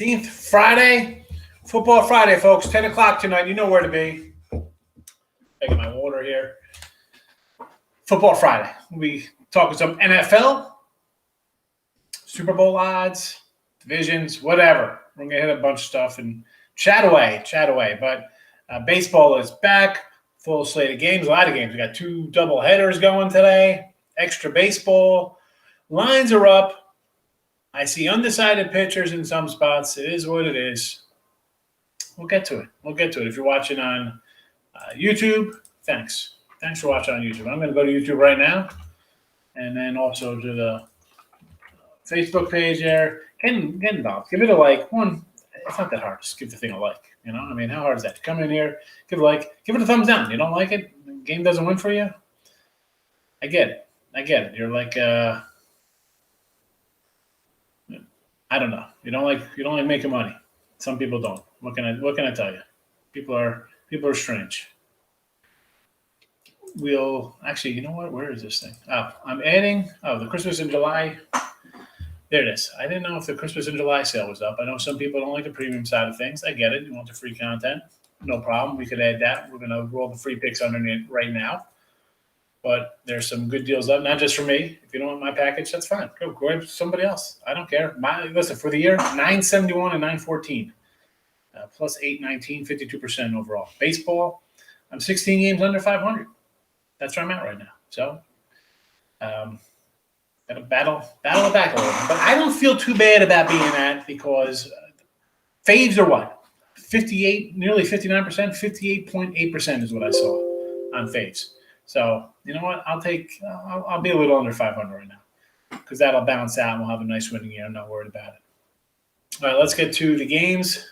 15th, Friday. Football Friday, folks. 10 o'clock tonight. You know where to be. Taking my water here. Football Friday. We talking some NFL, Super Bowl odds, divisions, whatever. We're going to hit a bunch of stuff and chat away. But baseball is back. Full slate of games. A lot of games. We got 2 double headers going today. Extra baseball. Lines are up. I see undecided pitchers in some spots. It is what it is. We'll get to it. If you're watching on YouTube, thanks. Thanks for watching on YouTube. I'm going to go to YouTube right now, and then also to the Facebook page there. Get involved. Give it a like. It's not that hard. Just give the thing a like. You know, I mean, how hard is that? Come in here, give it a like, give it a thumbs down. You don't like it? The game doesn't win for you? I get it. You're like, I don't know. You don't like making money. Some people don't. What can I tell you? People are strange. We'll actually, you know what? Where is this thing? Oh, I'm adding. Oh, the Christmas in July. There it is. I didn't know if the Christmas in July sale was up. I know some people don't like the premium side of things. I get it. You want the free content? No problem. We could add that. We're going to roll the free picks underneath right now. But there's some good deals up, not just for me. If you don't want my package, that's fine. Go grab somebody else. I don't care. Listen, for the year, 971 and 914. Plus 819, 52% overall. Baseball, I'm 16 games under 500. That's where I'm at right now. So, gotta battle it back a little bit. But I don't feel too bad about being that because faves are what? 58, nearly 59%, 58.8% is what I saw on faves. So, you know what? I'll be a little under 500 right now because that'll balance out and we'll have a nice winning year. I'm not worried about it. All right, let's get to the games.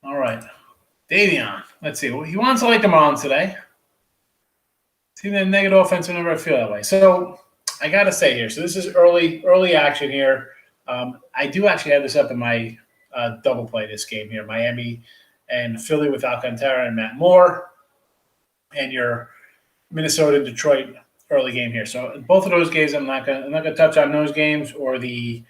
All right. Davion, let's see. Well, he wants to like the Marlins today. See the negative offense whenever I feel that way. So I got to say here, so this is early action here. I do actually have this up in my double play this game here, Miami and Philly with Alcantara and Matt Moore, and your Minnesota Detroit early game here. So both of those games, I'm not gonna touch on those games or the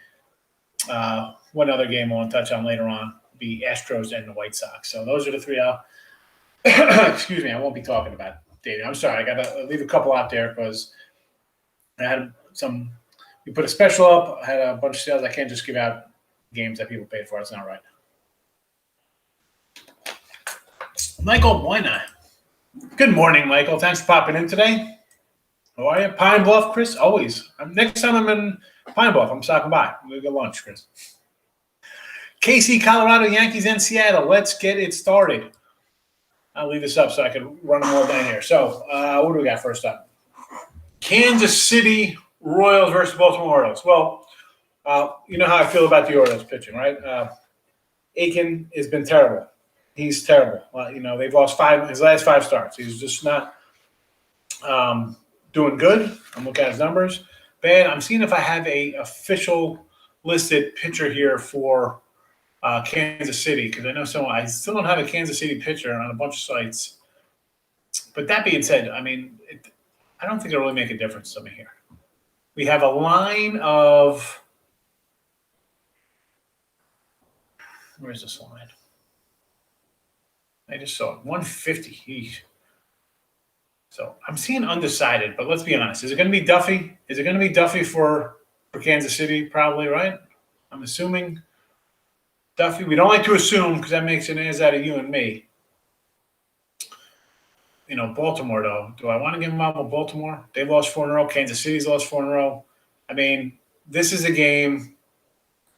one other game I want to touch on later on. Be Astros and the White Sox. So those are the 3 I'll excuse me, I won't be talking about. David, I'm sorry. I got to leave a couple out there because I had we put a special up. I had a bunch of sales. I can't just give out games that people paid for. It's not right. Michael, why not? Good morning, Michael. Thanks for popping in today. How are you? Pine Bluff, Chris? Always. Next time I'm in Pine Bluff, I'm stopping by. We'll get lunch, Chris. KC, Colorado, Yankees, and Seattle. Let's get it started. I'll leave this up so I can run them all down here. So, what do we got first up? Kansas City Royals versus Baltimore Orioles. Well, you know how I feel about the Orioles pitching, right? Aiken has been terrible. He's terrible. They've lost his last 5 starts. He's just not doing good. I'm looking at his numbers. Bad. I'm seeing if I have a official listed pitcher here for Kansas City, because I know I still don't have a Kansas City pitcher on a bunch of sites. But that being said, I mean, I don't think it'll really make a difference to me here. We have a line of – where's this line? I just saw it, 150. Eesh. So I'm seeing undecided, but let's be honest. Is it going to be Duffy? Is it going to be Duffy for Kansas City? Probably, right? I'm assuming – Duffy, we don't like to assume because that makes an ass out of you and me. Baltimore, though. Do I want to give them up with Baltimore? They've lost 4 in a row. Kansas City's lost 4 in a row. I mean, this is a game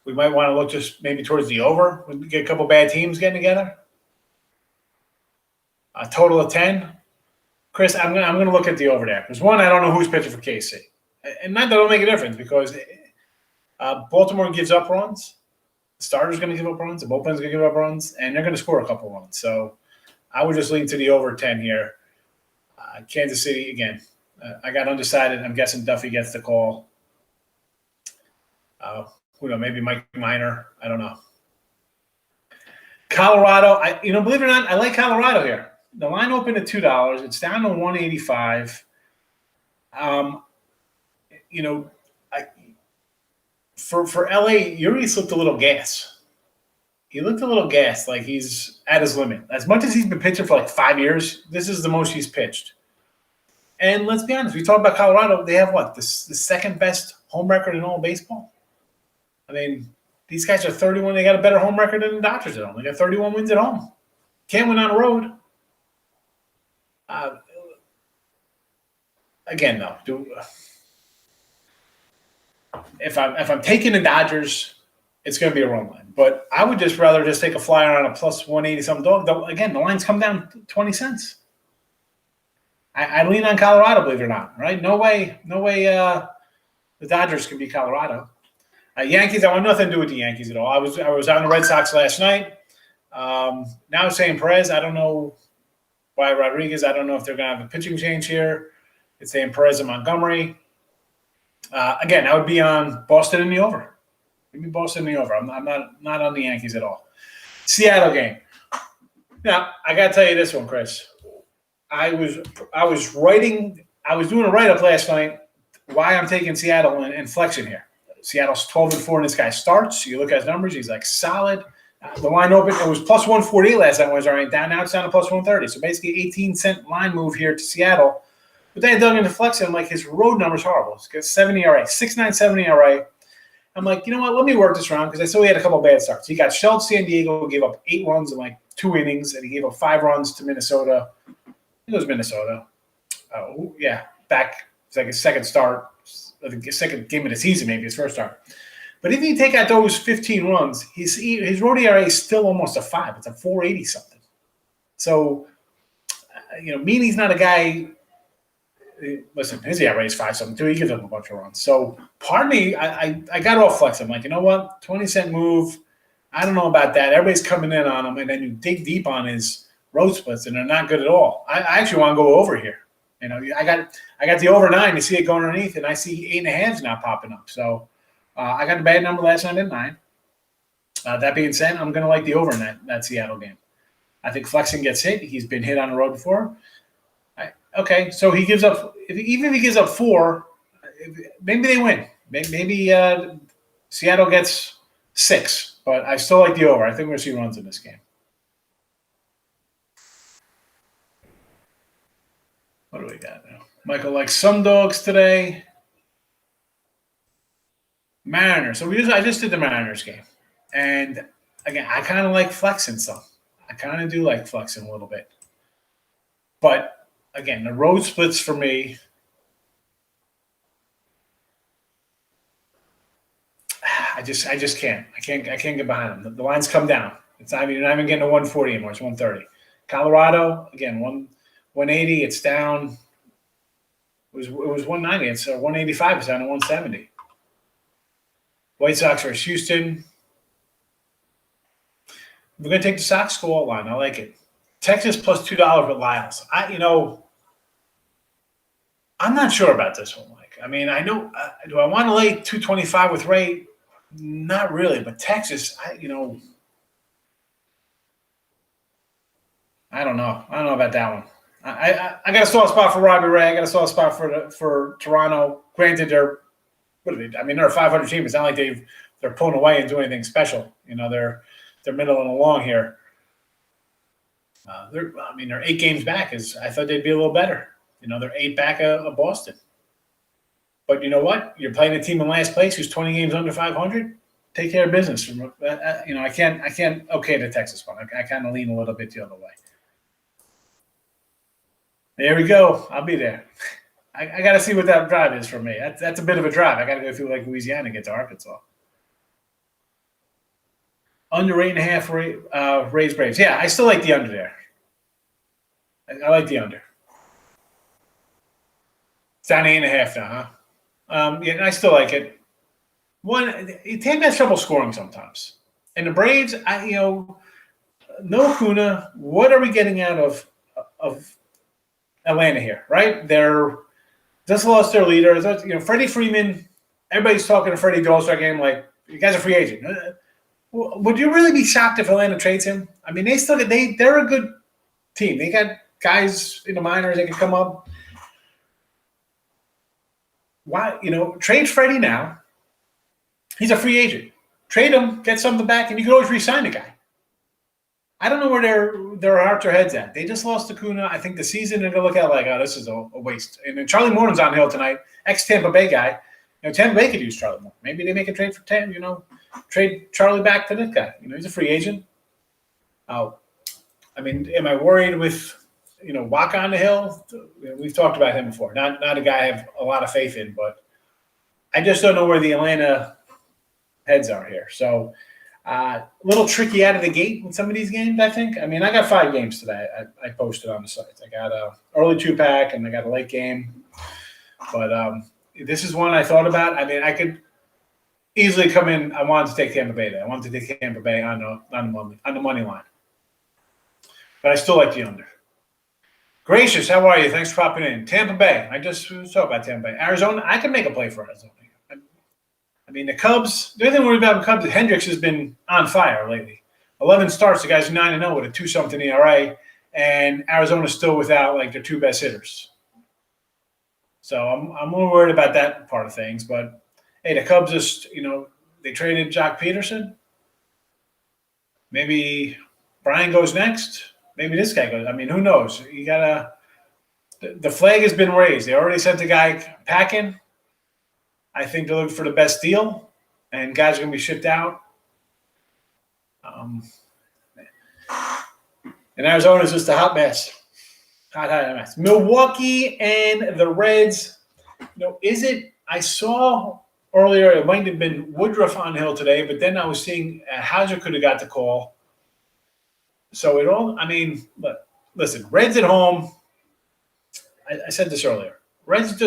we might want to look just maybe towards the over. We get a couple bad teams getting together. A total of 10. Chris, I'm gonna look at the over there. Because one, I don't know who's pitching for KC. And not that it'll make a difference because Baltimore gives up runs. The starter's going to give up runs. The bullpen's going to give up runs. And they're going to score a couple runs. So I would just lean to the over 10 here. Kansas City, again, I got undecided. I'm guessing Duffy gets the call. Who knows? Maybe Mike Minor. I don't know. Colorado, believe it or not, I like Colorado here. The line opened at $2. It's down to $1.85. for LA, Urias looked a little gas. He looked a little gassed, like he's at his limit. As much as he's been pitching for like 5 years, this is the most he's pitched. And let's be honest, we talk about Colorado. They have what? The second best home record in all of baseball? I mean, these guys are 31. They got a better home record than the Dodgers at home. They got 31 wins at home. Can't win on the road. Again, though, if I'm taking the Dodgers, it's going to be a run line. But I would just rather just take a flyer on a plus 180 something dog. Again, the lines come down 20 cents. I lean on Colorado, believe it or not. Right? No way. The Dodgers can beat Colorado. Yankees. I want nothing to do with the Yankees at all. I was on the Red Sox last night. Now it's saying Perez. I don't know why Rodriguez. I don't know if they're going to have a pitching change here. It's saying Perez and Montgomery. Again, I would be on Boston in the over. Give me Boston in the over. I'm not on the Yankees at all. Seattle game. Now, I got to tell you this one, Chris. I was doing a write-up last night why I'm taking Seattle and flexing here. Seattle's 12-4 in this guy starts. You look at his numbers, he's like solid. The line open, it was plus 148 last night. Was all right. Now it's down to plus 130. So basically 18-cent line move here to Seattle. But then I dug into flexing. I'm like, his road number's horrible. He's got 70 ERA, 6.9 70 ERA. I'm like, you know what? Let me work this around because I saw he had a couple of bad starts. He got shelled San Diego, gave up 8 runs in like 2 innings, and he gave up 5 runs to Minnesota. It was Minnesota. Back. It's like his second start, the second game of the season, maybe his first start. But if you take out those 15 runs, his road ERA is still almost a 5. It's a 480 something. So, Meany's not a guy. Listen, his ERA is 5 something too. He gives up a bunch of runs. So, part of me, I got off flex. I'm like, you know what? 20-cent move. I don't know about that. Everybody's coming in on him, and then you dig deep on his road splits, and they're not good at all. I actually want to go over here. I got the over 9. You see it going underneath, and I see 8.5s now popping up. So I got the bad number last night at 9. That being said, I'm going to like the over in that Seattle game. I think Flexen gets hit. He's been hit on the road before. Okay, so he gives up. Even if he gives up 4, maybe they win. Maybe Seattle gets 6, but I still like the over. I think we're going to see runs in this game. What do we got now? Michael likes some dogs today. Mariners. So I just did the Mariners game. And, again, I kind of like flexing some. I kind of do like flexing a little bit. But, again, the road splits for me. I just can't. I can't get behind them. The lines come down. You're not even getting to 140 anymore. It's 130. Colorado, again, 180, it's down. It was 190. It's 185. It's down to 170. White Sox versus Houston. We're going to take the Sox score line. I like it. Texas plus $2 with Lyles. I'm not sure about this one, Mike. I mean, I know. Do I want to lay 225 with Ray? Not really. But Texas, I don't know. I don't know about that one. I got a soft spot for Robbie Ray. I got a soft spot for Toronto. Granted, they're a 500 team. It's not like they're pulling away and doing anything special. They're middle and along here. They're 8 games back. I thought they'd be a little better. They're 8 back of Boston. But you know what? You're playing a team in last place who's 20 games under 500. Take care of business. I can't okay the Texas one. I kind of lean a little bit the other way. There we go. I'll be there. I got to see what that drive is for me. That's a bit of a drive. I got to go through like Louisiana and get to Arkansas. Under 8.5 Rays Braves. Yeah, I still like the under there. I like the under. It's down to 8.5 now, huh? Yeah, I still like it. Tampa has trouble scoring sometimes. And the Braves, no Acuna. What are we getting out of Atlanta here, right? They're just lost their leader. Freddie Freeman, everybody's talking to Freddie the All-Star game like, you guys are a free agent. Would you really be shocked if Atlanta trades him? I mean, they're a good team. They got guys in the minors that can come up. Why, trade Freddie now. He's a free agent. Trade him, get something back, and you can always re-sign the guy. I don't know where their hearts or heads at. They just lost Acuna. I think the season they're gonna look at like, oh, this is a waste. And then Charlie Morton's on the hill tonight, ex-Tampa Bay guy. Tampa Bay could use Charlie Morton. Maybe they make a trade for trade Charlie back to this guy. He's a free agent. Am I worried with Waka on the hill? We've talked about him before. Not a guy I have a lot of faith in, but I just don't know where the Atlanta heads are here. So a little tricky out of the gate with some of these games, I think. I got 5 games today. I posted on the site. I got a early 2-pack and I got a late game. But this is one I thought about. I could easily come in. I wanted to take Tampa Bay there. I wanted to take Tampa Bay on the money line. But I still like the under. Gracious, how are you? Thanks for popping in. Tampa Bay. I just talked about Tampa Bay. Arizona, I can make a play for Arizona. The Cubs, the only thing worried about the Cubs is Hendricks has been on fire lately. 11 starts, the guy's 9-0 with a 2-something ERA, and Arizona's still without their 2 best hitters. So I'm more worried about that part of things. But hey, the Cubs just, they traded Jock Peterson. Maybe Brian goes next. Maybe this guy goes. Who knows? You gotta. The flag has been raised. They already sent the guy packing. I think they're looking for the best deal, and guys are going to be shipped out. And Arizona is just a hot mess. Hot mess. Milwaukee and the Reds. Is it? I saw earlier it might have been Woodruff on Hill today, but then I was seeing Hauser could have got the call. So it all. Listen. Reds at home. I said this earlier. Reds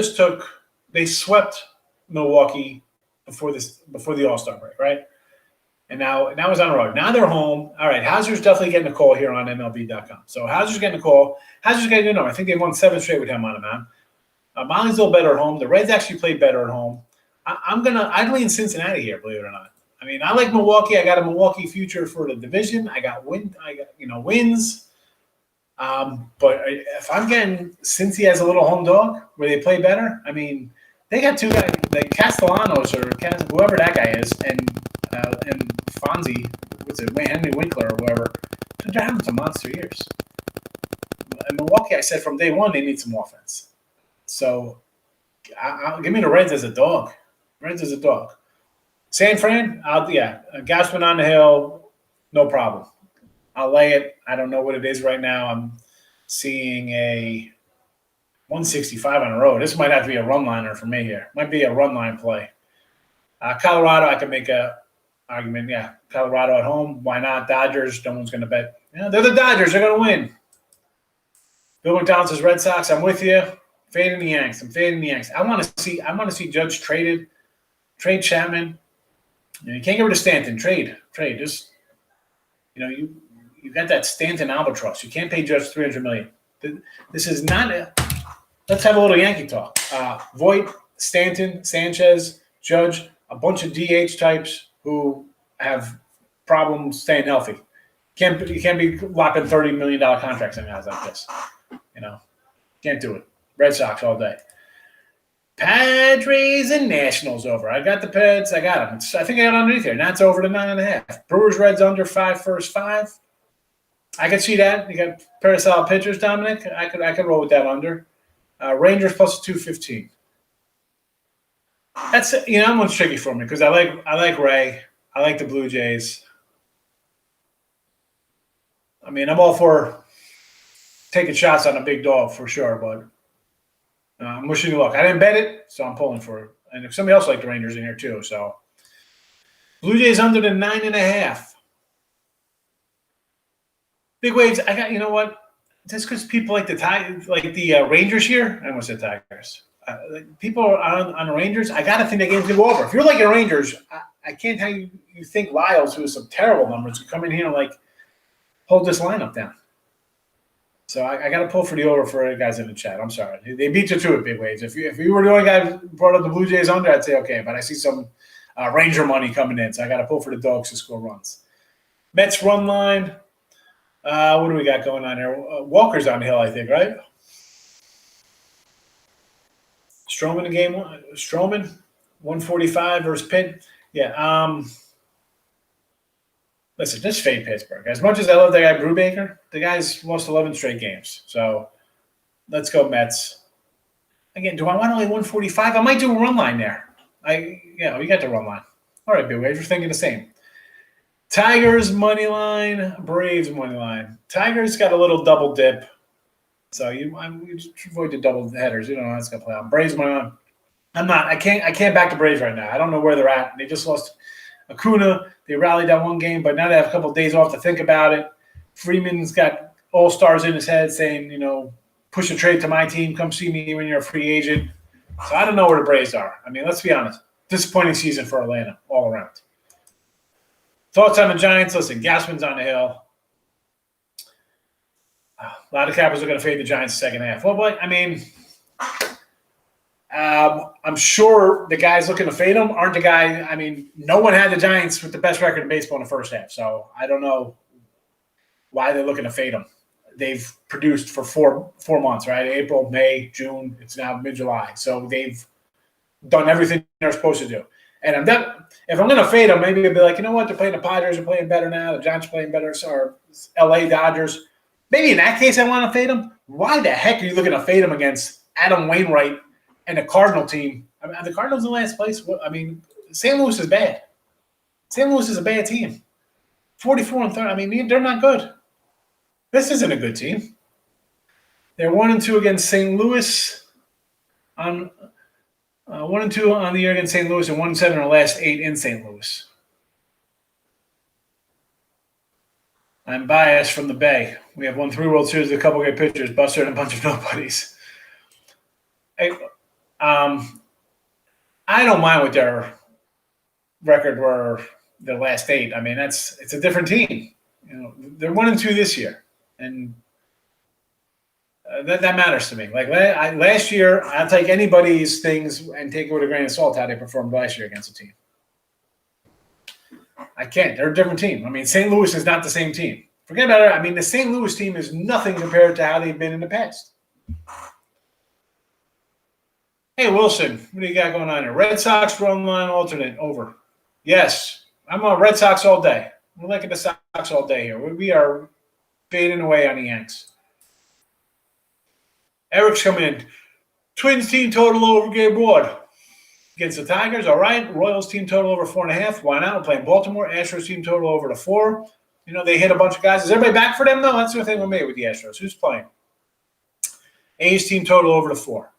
they swept Milwaukee before the All-Star break, right? And now it's on the road. Now they're home. All right, Hauser's definitely getting a call here on MLB.com. So Hauser's getting a call. Hauser's getting a number. I think they won 7 straight with him on the mound. Molly's a little better at home. The Reds actually played better at home. I'd lean Cincinnati here, believe it or not. I like Milwaukee. I got a Milwaukee future for the division. I got wins. But if I'm getting Cincy as a little home dog where they play better, they got 2 guys like Castellanos or whoever that guy is, and Fonzie, Henry Winkler or whoever. They're having some monster years. In Milwaukee, I said from day one they need some offense. So give me the Reds as a dog. San Fran, Gausman on the hill, no problem. I'll lay it. I don't know what it is right now. I'm seeing a 165 on the road. This might have to be a run liner for me here. Might be a run line play. Colorado, I can make a argument. Yeah, Colorado at home. Why not? Dodgers, no one's going to bet. They're the Dodgers. They're going to win. Bill McDonald says Red Sox. I'm with you. Fading the Yanks. I'm fading the Yanks. I want to see Judge traded. Trade Chapman. You can't get rid of Stanton. Trade. Just you got that Stanton albatross. You can't pay Judge $300 million. This is not a. Let's have a little Yankee talk. Voit, Stanton, Sanchez, Judge, a bunch of DH types who have problems staying healthy. You can't be lopping $30 million contracts in guys like this. Can't do it. Red Sox all day. Padres and Nationals over. I got the Peds. I got them. I think I got underneath here. Now it's over to 9.5. Brewers, Reds under 5 first 5. I could see that. You got a pair of solid pitchers, Dominic. I could roll with that under. Rangers plus 215. That's that one's tricky for me because I like Ray. I like the Blue Jays. I'm all for taking shots on a big dog for sure, but I'm wishing you luck. I didn't bet it, so I'm pulling for it. And if somebody else liked the Rangers in here too, so Blue Jays under the 9.5. Big waves. I got. You know what? Just because people like the Rangers here, I almost said Tigers. People are on the Rangers. I got to think that game's going to go over. If you're like the Rangers, I can't tell you think Lyles, who has some terrible numbers, could come in here and hold this lineup down. So I got to pull for the over for the guys in the chat. I'm sorry. They beat you to it, Big Waves. If you were the only guy who brought up the Blue Jays under, I'd say okay. But I see some Ranger money coming in, so I got to pull for the Dogs to score runs. Mets run line. What do we got going on here? Walker's on the hill, I think, right? Stroman in game one. Stroman, 145 versus Pitt. Yeah. Listen, just fade Pittsburgh. As much as I love that guy Brubaker, the guy's lost 11 straight games. So let's go Mets. Again, do I want only 145? I might do a run line there. You got the run line. All right, Big Wave, you're thinking the same. Tigers money line, Braves money line. Tigers got a little double dip, so you avoid the double headers. You don't know how it's gonna play out. Braves money line. I can't back the Braves right now. I don't know where they're at. They just lost Acuna. They rallied that one game, but now they have a couple of days off to think about it. Freeman's got all stars in his head saying, push a trade to my team. Come see me when you're a free agent. So I don't know where the Braves are. I mean, let's be honest. Disappointing season for Atlanta all around. Thoughts on the Giants? Listen, Gausman's on the hill. A lot of cappers are going to fade the Giants second half. Well, but I mean, I'm sure the guys looking to fade them aren't the guy. I mean, no one had the Giants with the best record in baseball in the first half. So I don't know why they're looking to fade them. They've produced for four months, right? April, May, June. It's now mid-July. So they've done everything they're supposed to do. And if I'm going to fade them, maybe I'll be like, you know what? They're playing the Padres are playing better now. The Giants are playing better. Or LA Dodgers. Maybe in that case I want to fade them. Why the heck are you looking to fade them against Adam Wainwright and the Cardinal team? I mean, are the Cardinals in last place? I mean, St. Louis is bad. St. Louis is a bad team. 44-30. I mean, they're not good. This isn't a good team. They're 1-2 against St. Louis on 1-2 on the year against St. Louis and 1-7 in the last 8 in St. Louis. I'm biased from the Bay. We have won 3 World Series with a couple great pitchers, Buster and a bunch of nobodies. I don't mind what their record were the last 8. I mean, it's a different team. They're 1-2 this year, and that matters to me. Like last year, I'll take anybody's things and take it with a grain of salt how they performed last year against a team. I can't. They're a different team. I mean, St. Louis is not the same team. Forget about it. I mean, the St. Louis team is nothing compared to how they've been in the past. Hey, Wilson, what do you got going on here? Red Sox run line alternate over. Yes, I'm on Red Sox all day. We're liking the Sox all day here. We are fading away on the Yanks. Eric's coming in. Twins team total over game 1. Against the Tigers, all right. Royals team total over 4.5. Why not? We're playing Baltimore. Astros team total over to 4. They hit a bunch of guys. Is everybody back for them? No, that's the thing we made with the Astros. Who's playing? A's team total over to 4.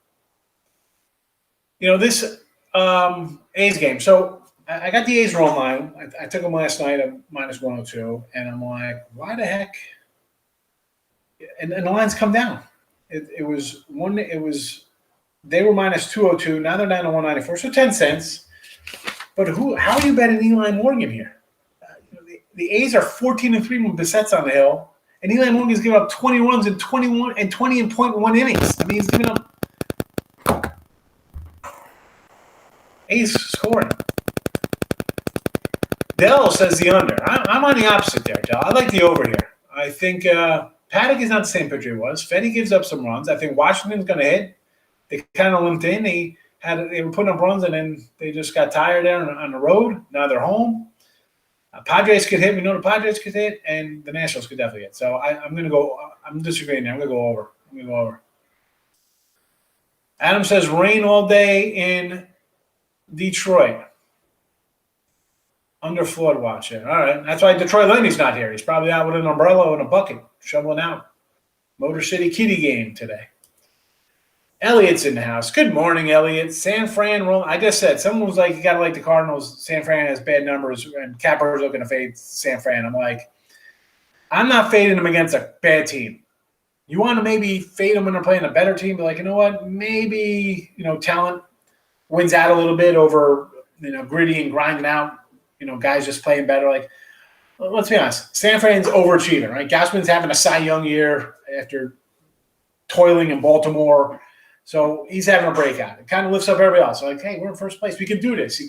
This A's game. So I got the A's roll line. I took them last night at -102, and I'm like, why the heck? And the lines come down. It was one. It was they were -202. Now they're down to 194. So 10 cents. But how are you betting Eli Morgan here? The A's are 14-3 with Bissett's on the hill, and Eli Morgan's given up 20 runs in 20.1 innings. I mean, he's given up. A's scoring. Dell says the under. I'm on the opposite there, Dell. I like the over here. I think Paddock is not the same pitcher he was. Fetty gives up some runs. I think Washington's going to hit. They kind of limped in. They were putting up runs, and then they just got tired there on the road. Now they're home. Padres could hit. We know the Padres could hit, and the Nationals could definitely hit. So I'm going to go – I'm disagreeing there. I'm going to go over. Adam says rain all day in Detroit. Under flood watch. All right. That's why Detroit Lenny's not here. He's probably out with an umbrella and a bucket, shoveling out. Motor City Kitty game today. Elliot's in the house. Good morning, Elliot. San Fran. I just said, someone was like, you got to like the Cardinals. San Fran has bad numbers, and Capper's looking to fade San Fran. I'm like, I'm not fading them against a bad team. You want to maybe fade them when they're playing a better team, but like, you know what? Maybe, talent wins out a little bit over, gritty and grinding out, guys just playing better. Like, let's be honest. San Fran's overachieving, right? Gausman's having a Cy Young year after toiling in Baltimore. So he's having a breakout. It kind of lifts up everybody else. Like, hey, we're in first place. We can do this.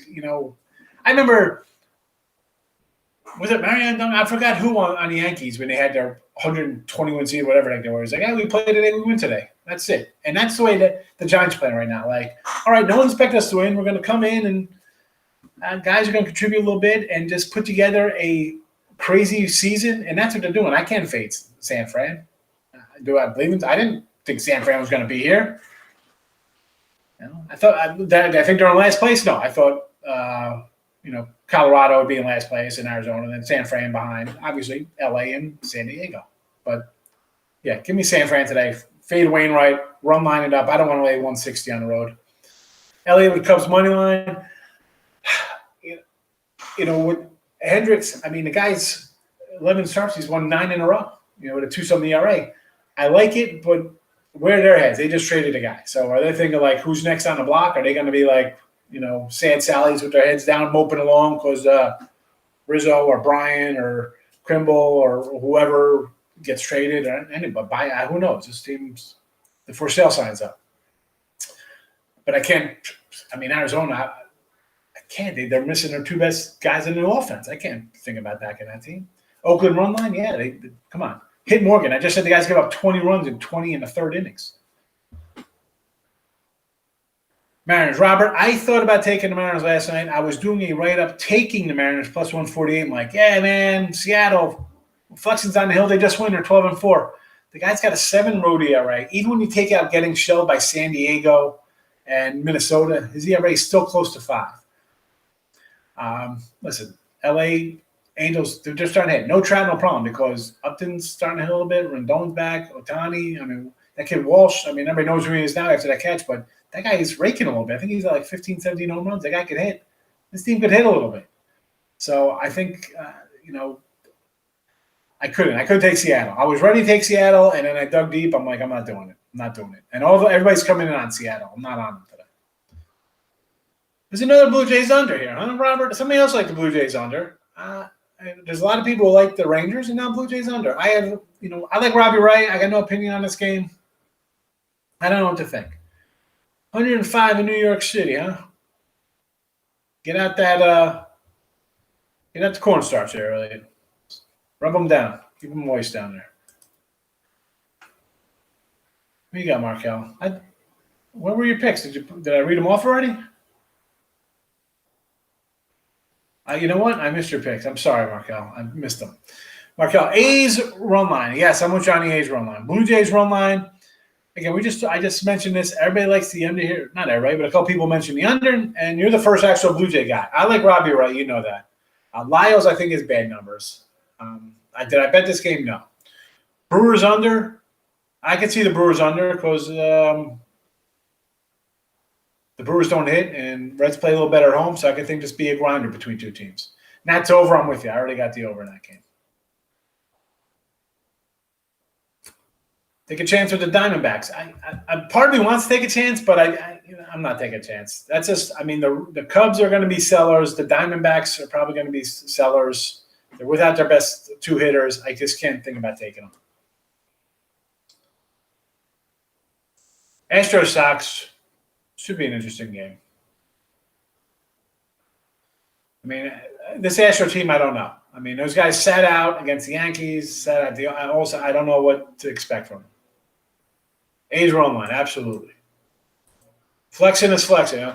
I remember, was it Marion? I forgot who on the Yankees when they had their 121 seed, whatever they were. He's like, we played today, we win today. That's it. And that's the way that the Giants playing right now. Like, all right, no one expects us to win. We're going to come in and guys are going to contribute a little bit and just put together a crazy season, and that's what they're doing. I can't fade San Fran. Do I believe it? I didn't think San Fran was going to be here. I thought I think they're in last place. No, I thought Colorado would be in last place, and Arizona, and then San Fran behind. Obviously, LA and San Diego. But yeah, give me San Fran today. Fade Wainwright, run line it up. I don't want to lay 160 on the road. Elliott with Cubs money line. With Hendricks, I mean, the guy's 11 starts. He's won 9 in a row. With a 2-something ERA. I like it, but where are their heads? They just traded a guy. So are they thinking like, who's next on the block? Are they going to be like, sad Sallies with their heads down, moping along because Rizzo or Brian or Krimble or whoever gets traded or anybody? Who knows? This team's the for sale sign's up. But I can't. I mean, Arizona. I can't. They're missing their 2 best guys in the offense. I can't think about backing that team. Oakland run line, yeah. They come on. Hit Morgan. I just said the guys give up 20 runs and 20 in the third innings. Mariners. Robert, I thought about taking the Mariners last night. I was doing a write-up taking the Mariners plus 148. I'm like, yeah, man, Seattle. Flexion's on the hill. They just win. They're 12-4. The guy's got a 7 road ERA. Even when you take out getting shelled by San Diego and Minnesota, his ERA is still close to 5. Listen, LA Angels, they're just starting to hit. No Trout, no problem, because Upton's starting to hit a little bit. Rendon's back. Otani. I mean, that kid Walsh, I mean, everybody knows who he is now after that catch, but that guy is raking a little bit. I think he's got like 15, 17 home runs. That guy could hit. This team could hit a little bit. So I think, I couldn't take Seattle. I was ready to take Seattle, and then I dug deep. I'm like, I'm not doing it. And everybody's coming in on Seattle. I'm not on them today. There's another Blue Jays under here, huh, Robert? Somebody else like the Blue Jays under. There's a lot of people who like the Rangers and now Blue Jays under. I like Robbie Ray. I got no opinion on this game. I don't know what to think. 105 in New York City, huh? Get out the cornstarch there, really. Rub them down. Keep them moist down there. What you got, Markel? Where were your picks? Did I read them off already? You know what? I missed your picks. I'm sorry, Markel. I missed them. Markel, A's run line. Yes, I'm with Johnny A's run line. Blue Jays run line. Again, I just mentioned this. Everybody likes the under here. Not everybody, but a couple people mentioned the under, and you're the first actual Blue Jay guy. I like Robbie Ray. You know that. Lyles, I think, is bad numbers. Did I bet this game? No. Brewers under. I could see the Brewers under because the Brewers don't hit, and Reds play a little better at home, so I could think just be a grinder between 2 teams. Nats over, I'm with you. I already got the over in that game. Take a chance with the Diamondbacks. I part of me wants to take a chance, but I'm not taking a chance. That's just, I mean, the Cubs are going to be sellers. The Diamondbacks are probably going to be sellers. They're without their best 2 hitters. I just can't think about taking them. Astros Sox should be an interesting game. I mean, this Astro team, I don't know. I mean, those guys sat out against the Yankees. I don't know what to expect from them. A's run line, absolutely. Flexing is flexing.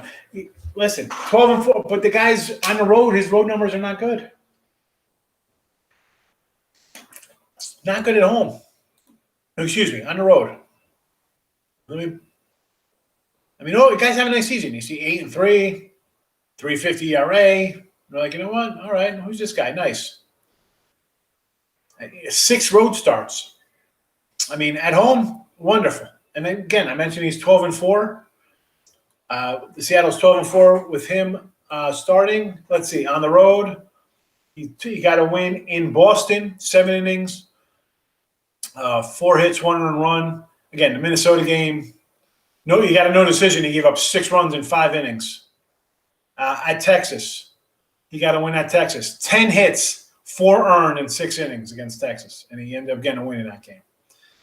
Listen, 12-4, but the guys on the road, his road numbers are not good. Not good at home. Excuse me, on the road. The guys have a nice season. You see 8-3, 3.50 ERA. You're like, you know what? All right, who's this guy? Nice. 6 road starts. I mean, at home, wonderful. And then again, I mentioned he's 12-4. The Seattle's 12-4 with him starting. Let's see, on the road, he got a win in Boston, 7 innings, 4 hits, 1 run. Again, the Minnesota game. No, you got a no decision. He gave up 6 runs in 5 innings. At Texas, he got a win at Texas. 10 hits, 4 earned in 6 innings against Texas, and he ended up getting a win in that game.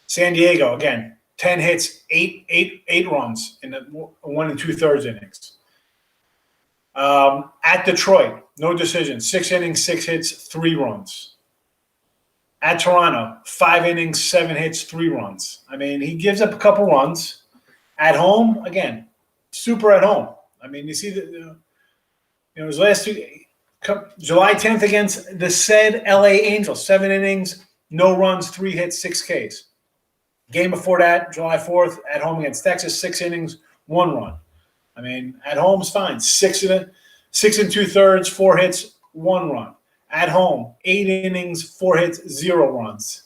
San Diego, again, 10 hits, 8 runs in the 1 2/3 innings. At Detroit, no decision. 6 innings, 6 hits, 3 runs. At Toronto, 5 innings, 7 hits, 3 runs. I mean, he gives up a couple runs. At home, again, super at home. I mean, you see his last two, July 10th against the said LA Angels, 7 innings, no runs, 3 hits, 6 Ks. Game before that, July 4th, at home against Texas, 6 innings, 1 run. I mean, at home's fine. 6 2/3, 4 hits, 1 run. At home, 8 innings, 4 hits, 0 runs.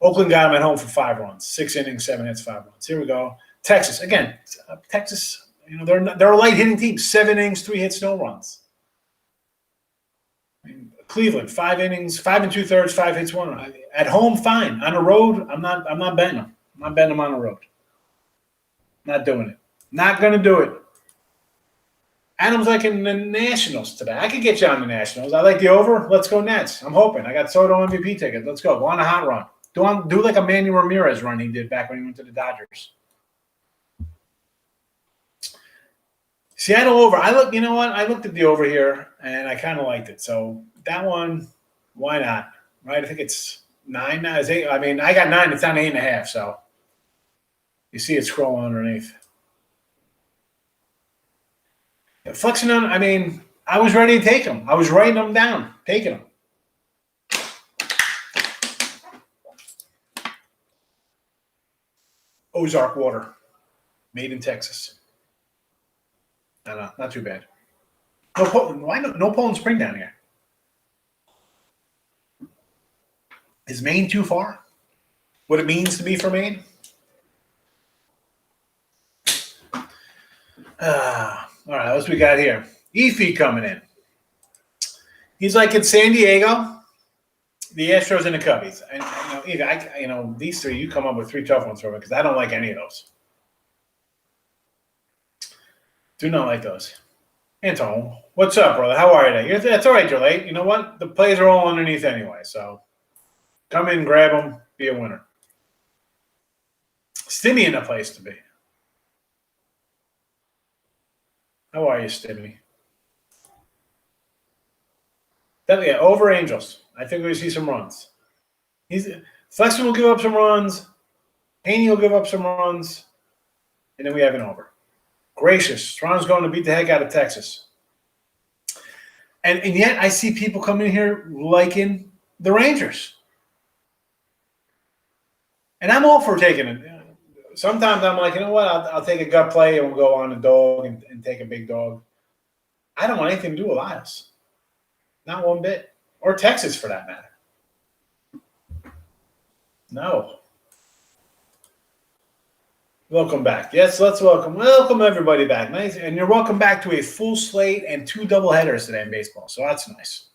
Oakland got him at home for 5 runs. 6 innings, 7 hits, 5 runs. Here we go. Texas again. Texas, they're a light hitting team. 7 innings, 3 hits, no runs. I mean, Cleveland, 5 innings, 5 2/3, 5 hits, 1 run. At home, fine. On the road, I'm not betting them. I'm not betting them on the road. Not doing it. Not going to do it. Adam's like in the Nationals today. I could get you on the Nationals. I like the over. Let's go Nets. I'm hoping. I got Soto MVP ticket. Let's go. Go on a hot run. Do like a Manny Ramirez run he did back when he went to the Dodgers. Seattle over. You know what? I looked at the over here, and I kind of liked it. So that one, why not? Right? I think it's 9 now. It's 8. I mean, I got 9. It's down to 8.5. So you see it scrolling underneath. Flexing on, I mean, I was ready to take them. I was writing them down, taking them. Ozark water, made in Texas. Not too bad. No Poland Spring down here? Is Maine too far? What it means to be from Maine? All right, what's we got here? Efi coming in. He's like in San Diego, the Astros and the Cubbies. And these three, you come up with 3 tough ones for me because I don't like any of those. Do not like those. Anton, what's up, brother? How are you today? That's all right, you're late. You know what? The plays are all underneath anyway, so come in, grab them, be a winner. Stimmy in the place to be. How are you, Stimmy? Over Angels. I think we see some runs. Flexen will give up some runs. Haney will give up some runs. And then we have an over. Gracious. Toronto's going to beat the heck out of Texas. And yet I see people coming in here liking the Rangers. And I'm all for taking it. Sometimes I'm like, you know what? I'll take a gut play and we'll go on a dog and take a big dog. I don't want anything to do with Isles. Not one bit. Or Texas, for that matter. No. Welcome back. Yes, let's welcome everybody back. Nice. And you're welcome back to a full slate and 2 doubleheaders today in baseball. So that's nice.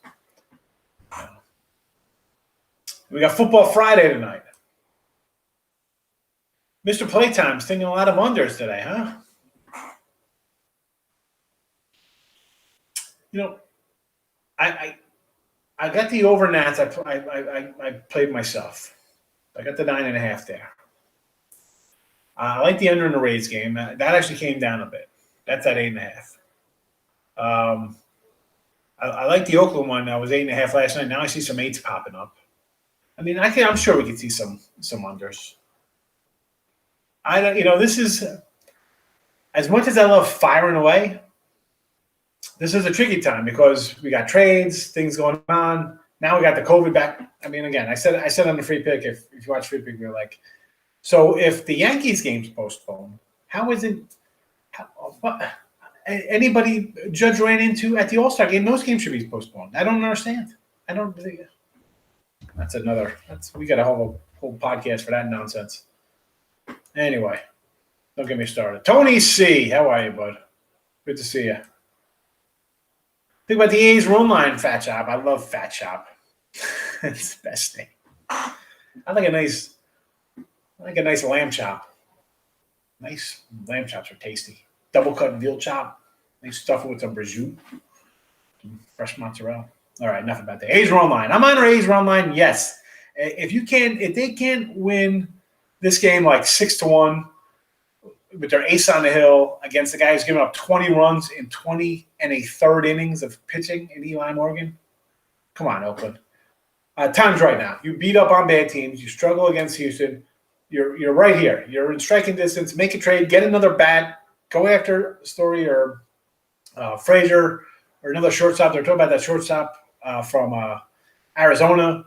We got Football Friday tonight. Mr. Playtime's thinking a lot of unders today, huh? I got the over Nats. I played myself. I got the 9.5 there. I like the under in the Rays game. That actually came down a bit. That's at 8.5. I like the Oakland one. That was 8.5 last night. Now I see some 8s popping up. I mean, I'm sure we could see some unders. This is, as much as I love firing away, this is a tricky time because we got trades, things going on. Now we got the COVID back. I mean, again, I said on the free pick, if you watch free pick, you're like, so if the Yankees game's postponed, how is it? Anybody Judge ran into at the All-Star game, those games should be postponed. I don't understand. I don't think we got a whole podcast for that nonsense. Anyway, don't get me started. Tony C., how are you, bud? Good to see you. Think about the A's run line, Fat Chop. I love Fat Chop. It's the best thing. I like a nice lamb chop. Nice lamb chops are tasty. Double cut veal chop. Nice stuff with some prosciutto. Fresh mozzarella. All right, enough about the A's run line. I'm on our A's run line. Yes. If they can't win this game like 6-1 with their ace on the hill against the guy who's given up 20 runs in 20 1/3 innings of pitching in Eli Morgan. Come on, Oakland. Time's right now. You beat up on bad teams. You struggle against Houston. You're right here. You're in striking distance. Make a trade. Get another bat. Go after Story or Frazier or another shortstop. They're talking about that shortstop from Arizona.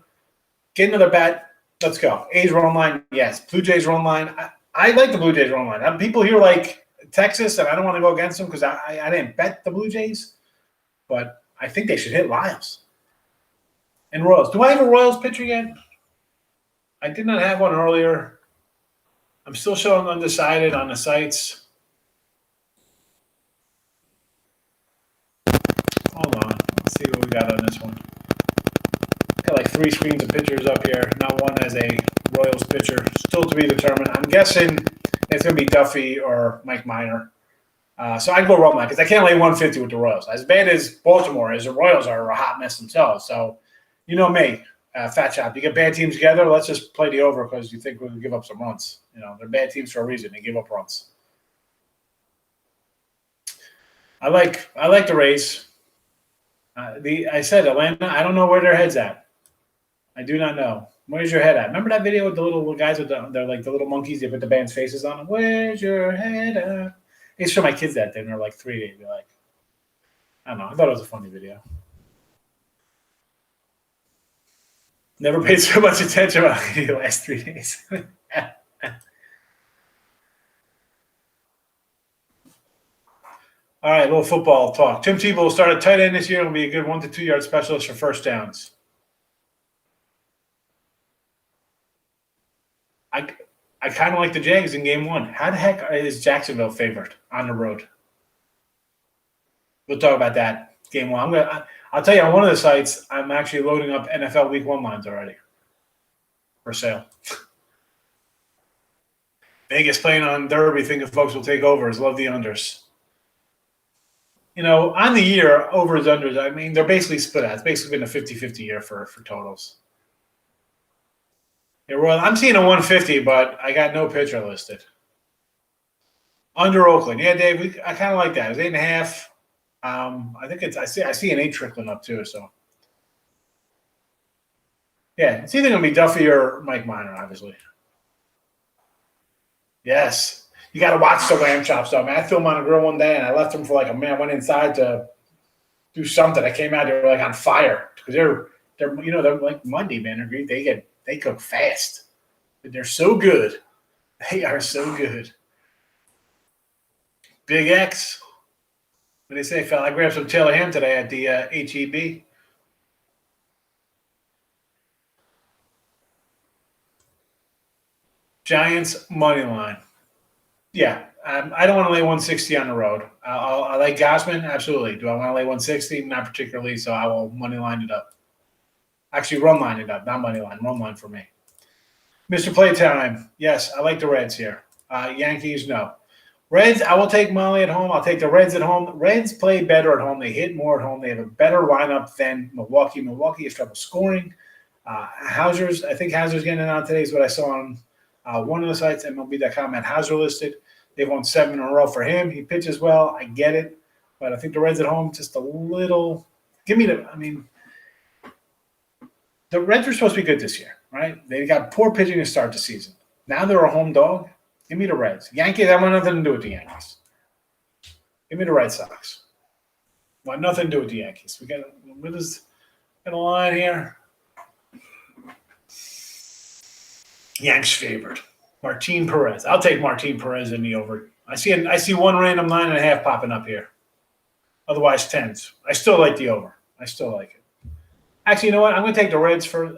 Get another bat. Let's go. A's run line, yes. Blue Jays run line. I like the Blue Jays run line. People here like Texas, and I don't want to go against them because I didn't bet the Blue Jays, but I think they should hit Lyles. And Royals. Do I have a Royals pitcher yet? I did not have one earlier. I'm still showing undecided on the sites. Hold on. Let's see what we got on this one. Got like 3 screens of pitchers up here. Not one has a Royals pitcher. Still to be determined. I'm guessing it's going to be Duffy or Mike Minor. So I'd go run line because I can't lay 150 with the Royals. As bad as Baltimore is, the Royals are a hot mess themselves. So you know me, Fat Chop. You get bad teams together, let's just play the over because you think we're going to give up some runs. You know, they're bad teams for a reason. They give up runs. I like the Rays. I said Atlanta. I don't know where their head's at. I do not know. Where's your head at? Remember that video with the little guys with they're like the little monkeys? They put the band's faces on them. Where's your head at? I used to show my kids that. They're like 3. They'd be like, I don't know. I thought it was a funny video. Never paid so much attention about the last 3 days. All right, a little football talk. Tim Tebow will start at tight end this year and will be a good 1 to 2 yard specialist for first downs. I kind of like the Jags in game 1. How the heck is Jacksonville favored on the road? We'll talk about that game 1. I'll tell you, on one of the sites, I'm actually loading up NFL Week 1 lines already for sale. Vegas playing on Derby, thinking folks will take overs. Love the unders. You know, on the year, overs, unders, I mean, they're basically split out. It's basically been a 50-50 year for totals. Yeah, well, I'm seeing a 150, but I got no pitcher listed. Under Oakland. Yeah, Dave, I kind of like that. It was 8.5. I think I see an 8 trickling up too. So yeah, it's either gonna be Duffy or Mike Minor, obviously. Yes, you got to watch the lamb chops though, man. I threw them on a grill one day, and I left them for like a minute. I went inside to do something. I came out, they were like on fire because they're like Monday, man. They cook fast. They're so good. They are so good. Big X. What do they say, fella? I grabbed some Taylor ham today at the HEB. Giants money line. Yeah, I don't want to lay 160 on the road. I like Gausman, absolutely. Do I want to lay 160? Not particularly, so I will money line it up. Actually, run line it up, not money line. Run line for me. Mr. Playtime, yes, I like the Reds here. Yankees, no. Reds, I will take Molly at home. I'll take the Reds at home. Reds play better at home. They hit more at home. They have a better lineup than Milwaukee. Milwaukee has trouble scoring. I think Hauser's getting it out today is what I saw on one of the sites, MLB.com, had Hauser listed. They've won 7 in a row for him. He pitches well. I get it. But I think the Reds at home, just a little – the Reds are supposed to be good this year, right? They got poor pitching to start the season. Now they're a home dog. Give me the Reds. Yankees, I want nothing to do with the Yankees. Give me the Red Sox. Want nothing to do with the Yankees. We got a line here. Yanks favored. Martin Perez. I'll take Martin Perez in the over. I see one random 9.5 popping up here. Otherwise, 10s. I still like the over. I still like it. Actually, you know what? I'm going to take the Reds for,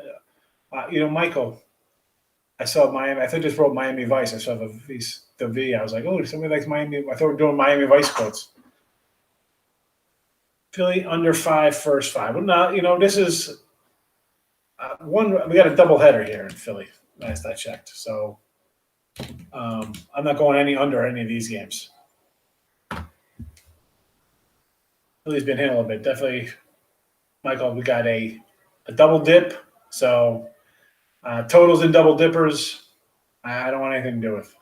Michael. I saw Miami. I think I just wrote Miami Vice. I saw the V. I was like, oh, somebody likes Miami. I thought we were doing Miami Vice quotes. Philly under 5, first 5. Well, now, this is one. We got a doubleheader here in Philly, last I checked. So I'm not going under any of these games. Philly's been hit a little bit. Definitely, Michael, we got a double dip. So totals and double dippers, I don't want anything to do with.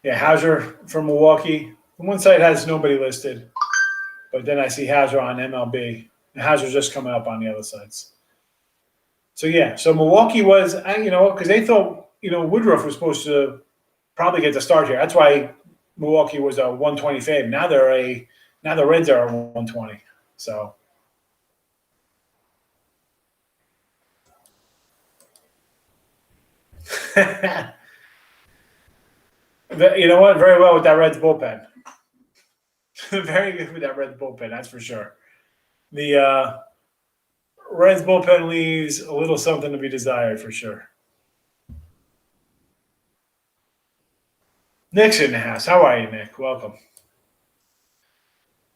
Yeah, Hauser from Milwaukee. One side has nobody listed, but then I see Hauser on MLB. And Hauser's just coming up on the other sides. So Milwaukee was, because they thought, Woodruff was supposed to probably get the start here. That's why Milwaukee was a 120 fave. Now the Reds are a 120. So you know what? Very well with that Reds bullpen. Very good with that Reds bullpen, that's for sure. The Reds bullpen leaves a little something to be desired for sure. Nick's in the house. How are you, Nick? Welcome.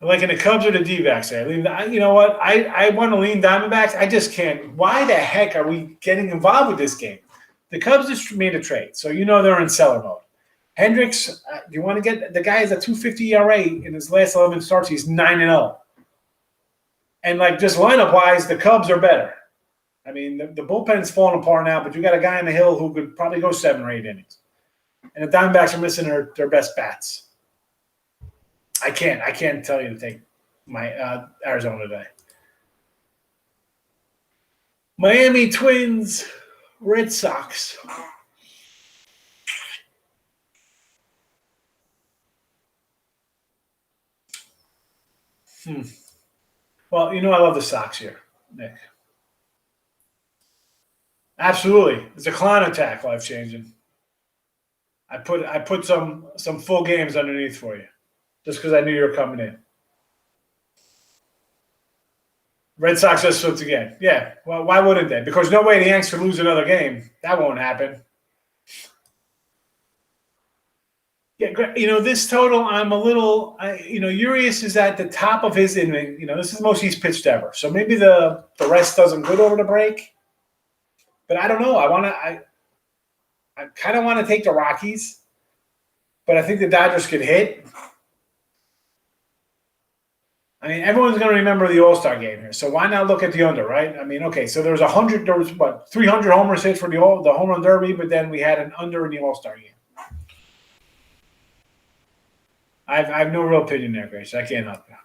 Like in the Cubs or the D-backs there. You know what? I want to lean Diamondbacks. I just can't. Why the heck are we getting involved with this game? The Cubs just made a trade, so you know they're in seller mode. Hendricks, you want to get – the guy has a 2.50 ERA in his last 11 starts. He's 9-0. And, like, just lineup-wise, the Cubs are better. I mean, the bullpen's falling apart now, but you got a guy on the hill who could probably go 7 or 8 innings. And the Diamondbacks are missing their best bats. I can't tell you to take my Arizona today. Miami Twins, Red Sox. Well, you know I love the Sox here, Nick. Absolutely. It's a clown attack, life-changing. I put some full games underneath for you just because I knew you were coming in. Red Sox just slipped again. Yeah, well, why wouldn't they? Because no way the Yanks could lose another game. That won't happen. Yeah, you know, this total, I'm a little, Urias is at the top of his inning. You know, this is the most he's pitched ever. So maybe the rest does him good over the break. But I don't know. I kind of want to take the Rockies, but I think the Dodgers could hit. I mean, everyone's going to remember the All-Star game here, so why not look at the under, right? I mean, okay, so there was 300 homers hit for the home run derby, but then we had an under in the All-Star game. I have no real opinion there, Grace. I can't help you.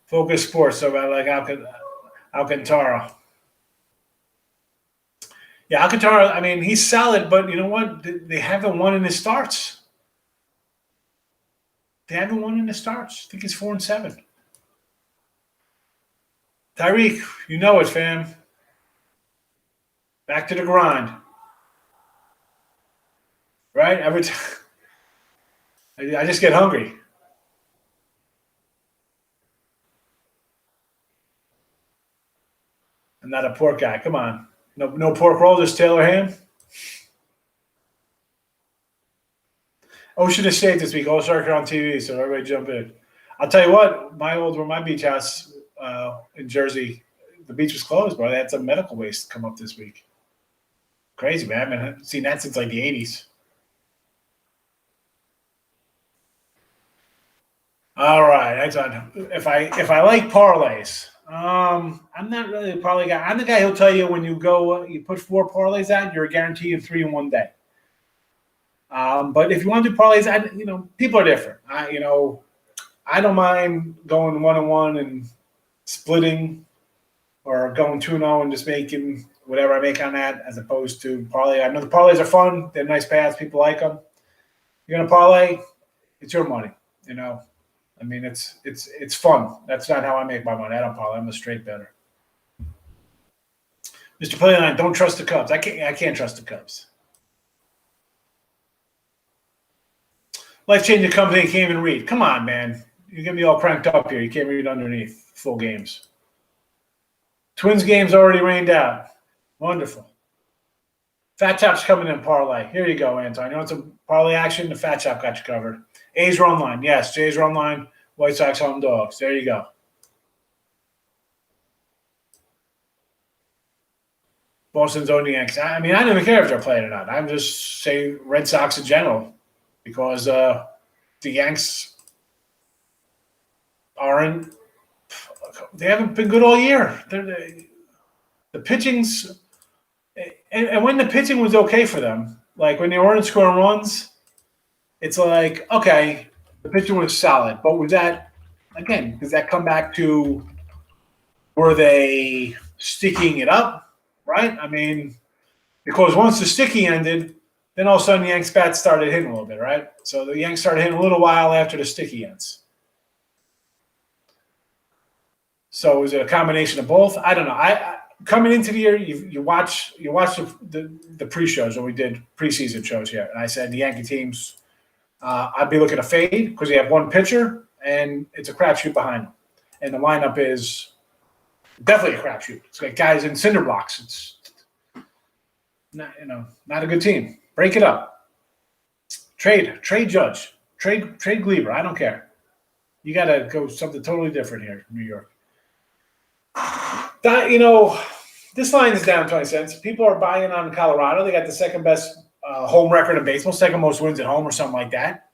Focus Sports, so I like Alcantara. Yeah, Alcantara, I mean, he's solid, but you know what? They haven't won in his starts. They haven't won in his starts. I think it's 4-7. Tyreek, you know it, fam. Back to the grind. Right? Every time. I just get hungry. I'm not a pork guy. Come on. No pork roll, just Taylor ham. Ocean Estate this week, All-Star on TV, so everybody jump in. I'll tell you what, where my beach house in Jersey, the beach was closed, bro. They had some medical waste come up this week. Crazy, man. I haven't seen that since like the 80s. All right, that's on. If I like parlays, I'm not really a parlay guy. I'm the guy who'll tell you when you go, you put 4 parlays out, you're guaranteed 3 in one day. But if you want to do parlays, people are different. I don't mind going 1-1 and splitting, or going 2-0 and just making whatever I make on that, as opposed to parlay. I know the parlays are fun; they're nice paths. People like them. You're gonna parlay, it's your money. I mean, it's fun. That's not how I make my money. I don't parlay. I'm a straight bettor. Mr. Playline, don't trust the Cubs. I can't trust the Cubs. Life-changing company can't even read. Come on, man. You're going to be all cranked up here. You can't read underneath full games. Twins game's already rained out. Wonderful. Fat Chop's coming in parlay. Here you go, Anton. You want some parlay action? The Fat Chop got you covered. A's run line. Yes, Jay's run line. White Sox home dogs. There you go. Boston's own the Yankees. I mean, I don't even care if they're playing or not. I'm just saying Red Sox in general, because the Yanks they haven't been good all year. The pitching's and when the pitching was okay for them, like when they weren't scoring runs, it's like, okay, the pitching was solid. But was that, again, does that come back to, were they sticking it up, right? I mean, Because once the sticky ended, then all of a sudden the Yanks bats started hitting a little bit, right? So the Yanks started hitting a little while after the sticky ends. So was it a combination of both? I don't know. I coming into the year, you watch the pre-shows, or we did preseason shows here, and I said the Yankee teams, I'd be looking to fade because you have one pitcher and it's a crapshoot behind them, and the lineup is definitely a crapshoot. It's like guys in cinder blocks. It's not a good team. Break it up. Trade Judge. Trade Gleaver. I don't care. You got to go something totally different here in New York. This line is down 20 cents. People are buying on Colorado. They got the second best home record in baseball, second most wins at home or something like that.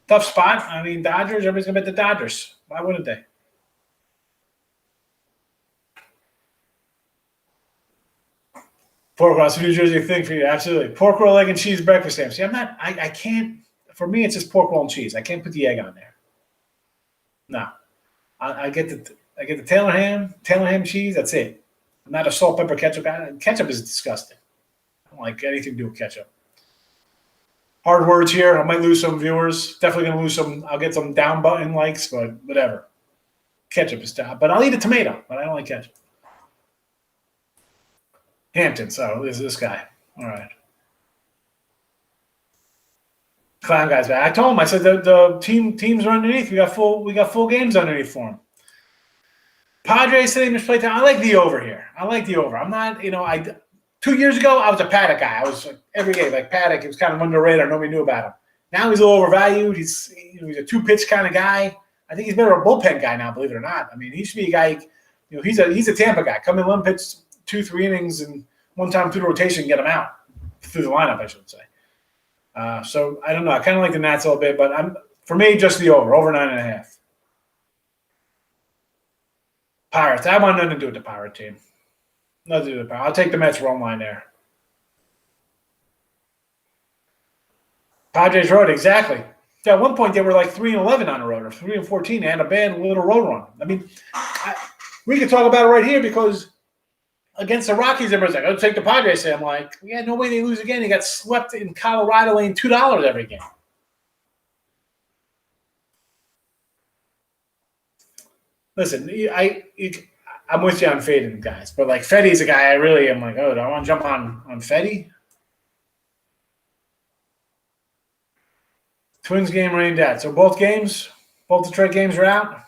Tough spot. I mean, Dodgers, everybody's going to bet the Dodgers. Why wouldn't they? Pork roll, that's a New Jersey thing for you. Absolutely. Pork roll, egg, and cheese breakfast sandwich. See, I can't, for me, it's just pork roll and cheese. I can't put the egg on there. No. I get the Taylor ham cheese, that's it. I'm not a salt, pepper, ketchup guy. Ketchup is disgusting. I don't like anything to do with ketchup. Hard words here. I might lose some viewers. Definitely going to lose some. I'll get some down button likes, but whatever. Ketchup is down. But I'll eat a tomato, but I don't like ketchup. Hampton. So this guy. All right. Clown guy's back. I told him. I said the teams are underneath. We got full games underneath for him. Padres today must play time. I like the over here. I'm not. 2 years ago I was a Paddock guy. I was every game like Paddock. He was kind of under the radar. Nobody knew about him. Now he's a little overvalued. He's a 2-pitch kind of guy. I think he's better a bullpen guy now. Believe it or not. I mean, he should be a guy. He's a Tampa guy. Come in one pitch, 2-3 innings, and one time through the rotation, get him out through the lineup. I should say. So I don't know. I kind of like the Nats a little bit, but for me just the over 9.5. Pirates. I want nothing to do with the Pirate team. Nothing to do with the Pirates. I'll take the Mets run line there. Padres road, exactly. Yeah, at one point they were like 3-11 on the road, or 3-14. They had a bad little road run. I mean, we could talk about it right here because against the Rockies, everybody's like, "I'll take the Padres." I'm like, yeah, no way they lose again. They got swept in Colorado, laying $2 every game. Listen, I'm with you on fading guys, but like Fetty's a guy I really am like, oh, do I want to jump on Fetty? Twins game rained out. So both Detroit games are out.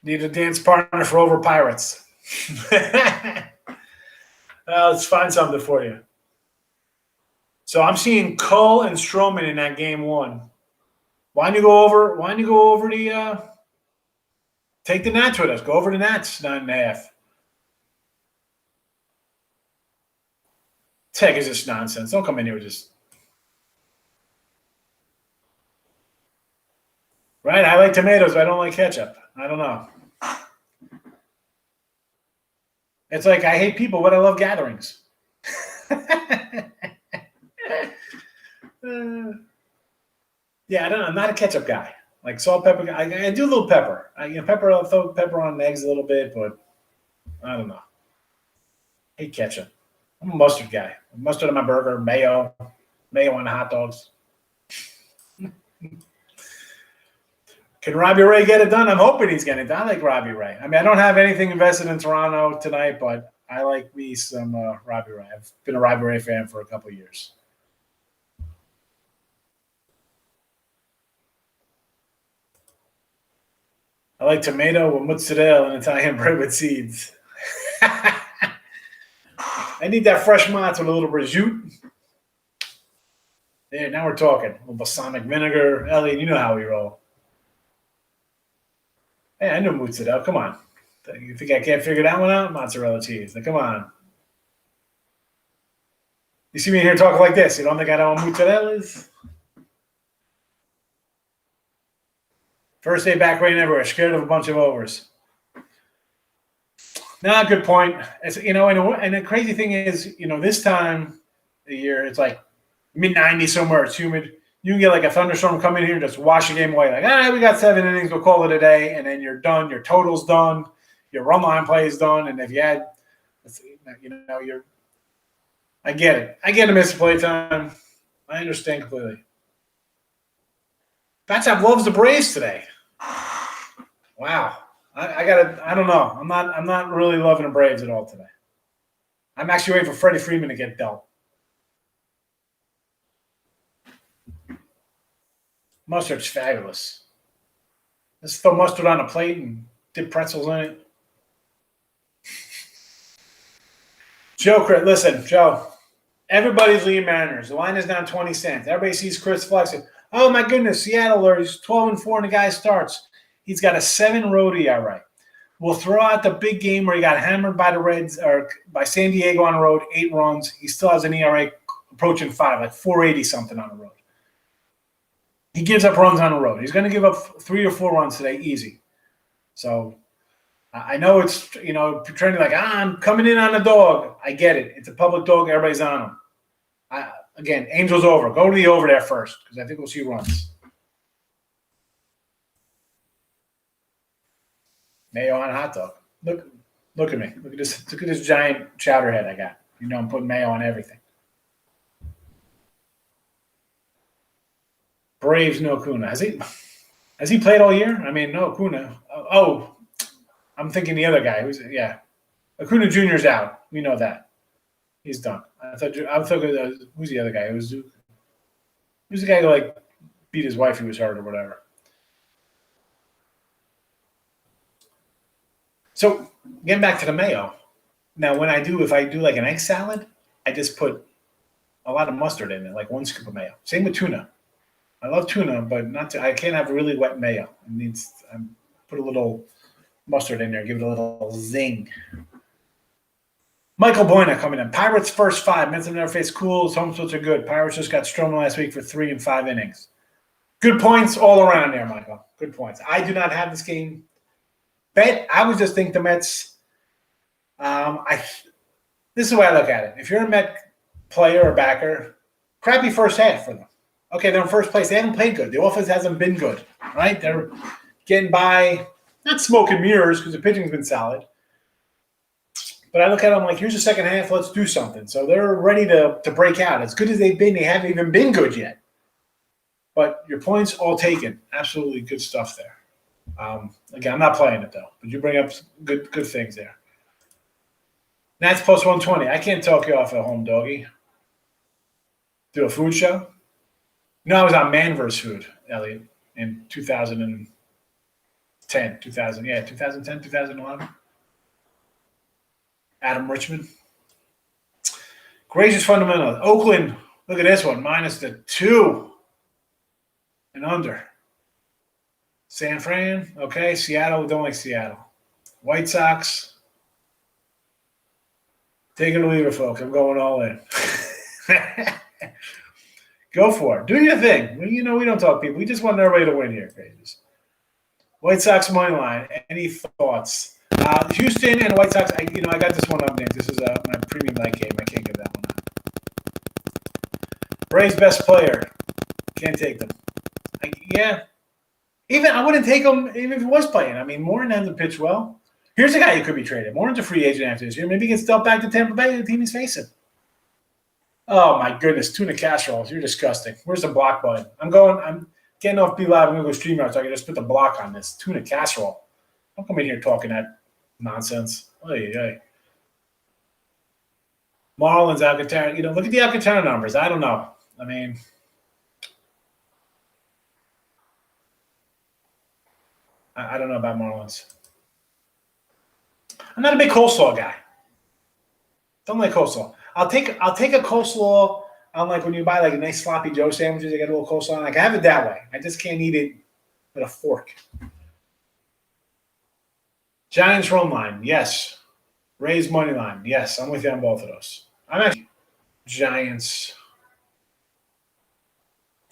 Need a dance partner for over Pirates. Let's find something for you. So I'm seeing Cole and Stroman in that game one. Why don't you go over the take the Nats with us? Go over the Nats 9.5. Tech is just nonsense. Don't come in here with just right. I like tomatoes, but I don't like ketchup. I don't know. It's like I hate people, but I love gatherings. Yeah, I don't know. I'm not a ketchup guy. Like salt, pepper. I do a little pepper. Pepper. I'll throw pepper on eggs a little bit, but I don't know. I hate ketchup. I'm a mustard guy. Mustard on my burger, mayo on the hot dogs. Can Robbie Ray get it done? I'm hoping he's getting it done. I like Robbie Ray. I mean, I don't have anything invested in Toronto tonight, but I like me some Robbie Ray. I've been a Robbie Ray fan for a couple of years. I like tomato with mozzarella and Italian bread with seeds. I need that fresh mozz with a little prosciutto. There, now we're talking. A little balsamic vinegar. Elliot, you know how we roll. Hey, I know mozzarella. Come on. You think I can't figure that one out? Mozzarella cheese. Now, come on. You see me in here talking like this. You don't think I know what mozzarella is? First day back rain everywhere. Scared of a bunch of overs. Nah, good point. It's, and the crazy thing is, this time of the year, it's like mid-90s somewhere. It's humid. You can get like a thunderstorm come in here and just wash the game away. Like, we got 7 innings, we'll call it a day, and then you're done. Your total's done. Your run line play is done. And if you had, I get it. I get a missed play time. I understand completely. Batshop loves the Braves today. Wow. I don't know. I'm not really loving the Braves at all today. I'm actually waiting for Freddie Freeman to get dealt. Mustard's fabulous. Let's throw mustard on a plate and dip pretzels in it. Listen, Joe. Everybody's Liam Mariners. The line is down 20 cents. Everybody sees Chris flexing. Oh, my goodness, Seattle, he's 12-4 and the guy starts. He's got a 7 road ERA. We'll throw out the big game where he got hammered by the Reds or by San Diego on the road, 8 runs. He still has an ERA approaching 5, like 480 something on the road. He gives up runs on the road. He's going to give up 3 or 4 runs today, easy. So I know it's, trending like, I'm coming in on the dog. I get it. It's a public dog. Everybody's on him. Again, Angels over. Go to the over there first because I think we'll see runs. Mayo on a hot dog. Look at me. Look at this giant chowder head I got. I'm putting mayo on everything. Braves, no Acuna. Has he played all year? I mean, no Acuna. Oh, I'm thinking the other guy. Acuna Jr.'s out. We know that. He's done. I'm thinking, who's the other guy? Who's the guy who beat his wife who was hurt or whatever? So getting back to the mayo. Now, if I do like an egg salad, I just put a lot of mustard in it, like 1 scoop of mayo. Same with tuna. I love tuna, but I can't have really wet mayo. It needs put a little mustard in there, give it a little zing. Michael Boyna coming in. Pirates first 5. Mets have never faced Cools. Home splits are good. Pirates just got Stroman last week for 3 and 5 innings. Good points all around there, Michael. Good points. I do not have this game bet. I would just think the Mets. This is the way I look at it. If you're a Met player or backer, crappy first half for them. Okay, they're in first place. They haven't played good. The offense hasn't been good, right? They're getting by, not smoke and mirrors because the pitching's been solid. But I look at them like, here's the second half. Let's do something. So they're ready to break out. As good as they've been, they haven't even been good yet. But your points all taken. Absolutely good stuff there. Again, I'm not playing it, though. But you bring up good things there. Nats plus 120. I can't talk you off at home, doggy. Do a food show? I was on Man vs. Food, Elliot, in 2010, 2011. Adam Richmond. Gracious fundamentals. Oakland, look at this one, minus the 2 and under. San Fran, okay. Seattle, don't like Seattle. White Sox. Take it or leave it, folks. I'm going all in. Go for it. Do your thing. We don't talk people. We just want everybody to win here, Pages. White Sox money line. Any thoughts? Houston and White Sox. I got this one up next. This is my premium night game. I can't give that one up. Braves best player. Can't take them. Even I wouldn't take him even if he was playing. I mean, Morin hasn't pitched well. Here's a guy who could be traded. Morin's a free agent after this year. Maybe he gets dealt back to Tampa Bay, the team he's facing. Oh, my goodness. Tuna casseroles. You're disgusting. Where's the block button? I'm getting off B Live. I'm going to go stream out so I can just put the block on this. Tuna casserole. Don't come in here talking that nonsense. Hey. Marlins, Alcantara. Look at the Alcantara numbers. I don't know. I mean, I don't know about Marlins. I'm not a big coleslaw guy. Don't like coleslaw. I'll take a coleslaw on when you buy a nice sloppy Joe sandwiches. I get a little coleslaw on. I have it that way. I just can't eat it with a fork. Giants run line, yes. Rays money line, yes. I'm with you on both of those. I'm actually Giants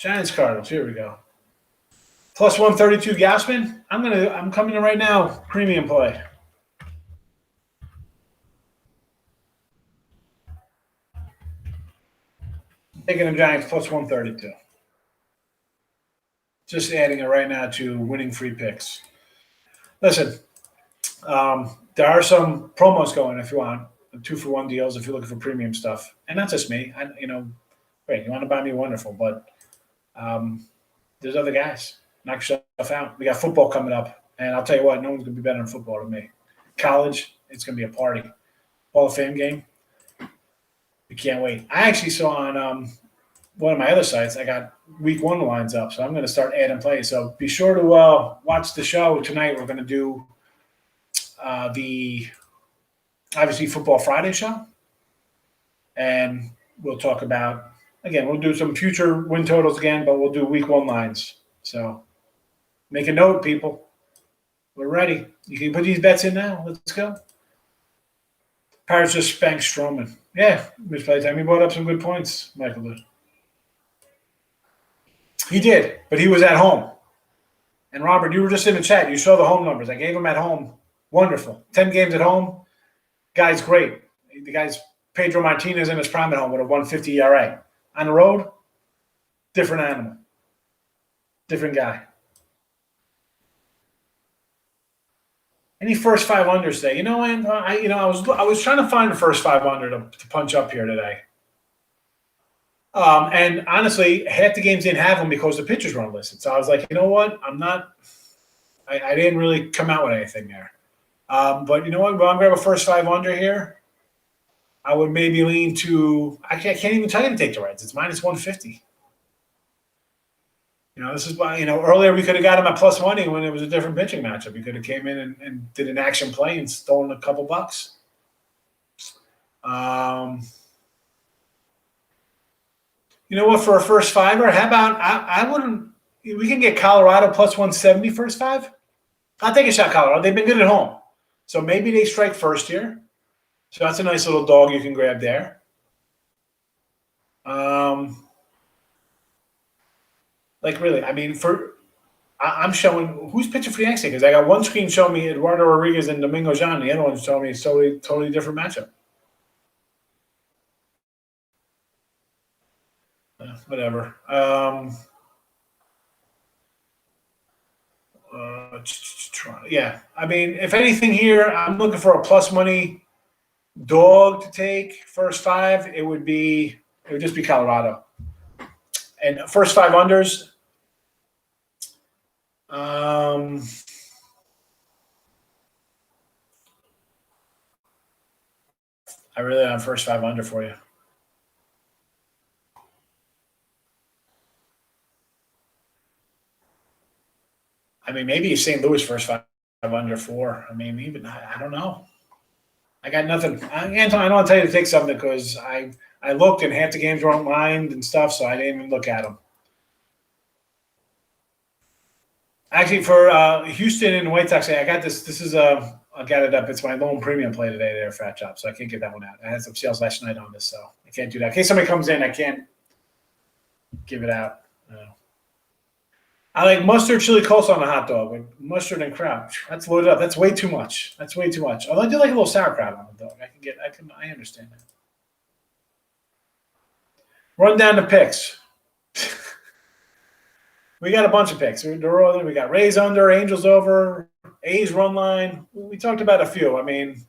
Cardinals. Here we go. Plus 132 Gausman. I'm coming in right now. Premium play. Taking the Giants plus 132. Just adding it right now to winning free picks. Listen, there are some promos going if you want 2-for-1 deals if you're looking for premium stuff, and not just me. Great, you want to buy me, wonderful, but there's other guys. Knock yourself out. We got football coming up, and I'll tell you what, no one's gonna be better in football than me. College, it's gonna be a party. Hall of Fame game. We can't wait. I actually saw on one of my other sites, I got week 1 lines up, so I'm going to start adding plays. So be sure to watch the show tonight. We're going to do the obviously Football Friday show, and we'll talk about we'll do some future win totals again, but we'll do week 1 lines. So make a note, people. We're ready. You can put these bets in now. Let's go. Pirates just spanked Stroman. Yeah, missed playtime. He brought up some good points, Michael did. He did, but he was at home. And Robert, you were just in the chat. You saw the home numbers. I gave him at home. Wonderful. 10 games at home. Guy's great. The guy's Pedro Martinez in his prime at home with a 150 ERA. On the road, different animal. Different guy. Any first 5 unders today? You know, and I was trying to find the first 5 under to punch up here today. And honestly, half the games didn't have them because the pitchers weren't listed. So I was like, you know what? I didn't really come out with anything there. But you know what? When I'm going to grab a first 5 under here, I would maybe lean to – I can't even tell you to take the Reds. It's minus 150. This is why, earlier we could have got him at plus money when it was a different pitching matchup. We could have came in and did an action play and stolen a couple bucks. You know what? For a first 5er, how about I wouldn't – we can get Colorado plus 170 first 5. I'll take a shot, Colorado. They've been good at home. So maybe they strike first here. So that's a nice little dog you can grab there. Really, I mean, I'm showing – who's pitching for the Yankees? Because I got one screen showing me Eduardo Rodriguez and Domingo John. The other one's showing me a totally different matchup. Whatever. Yeah. I mean, if anything here, I'm looking for a plus money dog to take first 5. It would just be Colorado. And first 5 unders. I really have first 5 under for you. I mean, maybe St. Louis first 5 under 4. I mean, even I don't know. I got nothing. Anton, I don't want to tell you to take something because I looked and half the games weren't lined and stuff, so I didn't even look at them. Actually, for Houston and White Sox, I got this. This is I'll get it up. It's my lone premium play today there, Fat Chop, so I can't get that one out. I had some sales last night on this, so I can't do that. In case somebody comes in, I can't give it out. I like mustard, chili, coleslaw on a hot dog with mustard and crab. That's loaded up. That's way too much. Although I do like a little sauerkraut on the dog. I understand that. Run down the picks. We got a bunch of picks. We got Rays under, Angels over, A's run line. We talked about a few. I mean,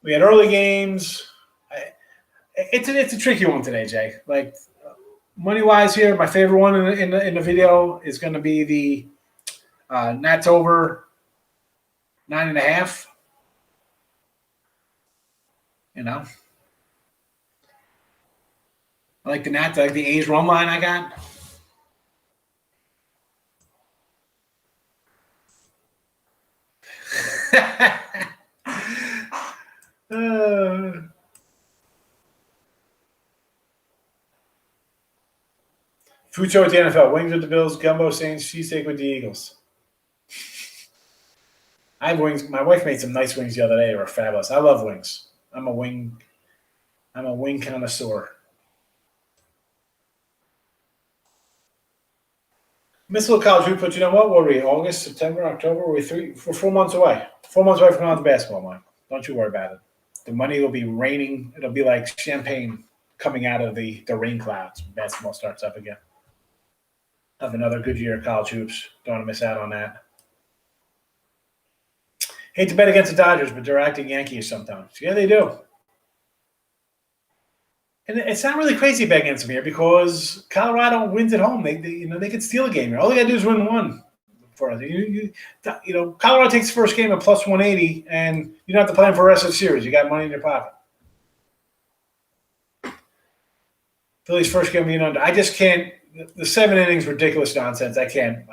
we had early games. It's a tricky one today, Jay. Like money-wise here, my favorite one in the video is going to be the Nats over 9.5. I like the Nats. I like the A's run line I got. Food show with the NFL. Wings with the Bills, gumbo, Saints, cheesesteak with the Eagles. I have wings. My wife made some nice wings the other day. They were fabulous. I love wings. I'm a wing connoisseur. Missed a little college hoops, but you know what? What were we? August, September, October? We're 4 months away. 4 months away from college basketball, Mike. Don't you worry about it. The money will be raining. It'll be like champagne coming out of the rain clouds when basketball starts up again. Have another good year of college hoops. Don't want to miss out on that. Hate to bet against the Dodgers, but they're acting Yankees sometimes. Yeah, they do. And it's not really crazy betting against them here because Colorado wins at home. They could steal a game here. All they got to do is win one. For us. Colorado takes the first game at plus 180, and you don't have to play them for the rest of the series. You got money in your pocket. Philly's first game being under. I just can't. The 7 innings, ridiculous nonsense. I can't.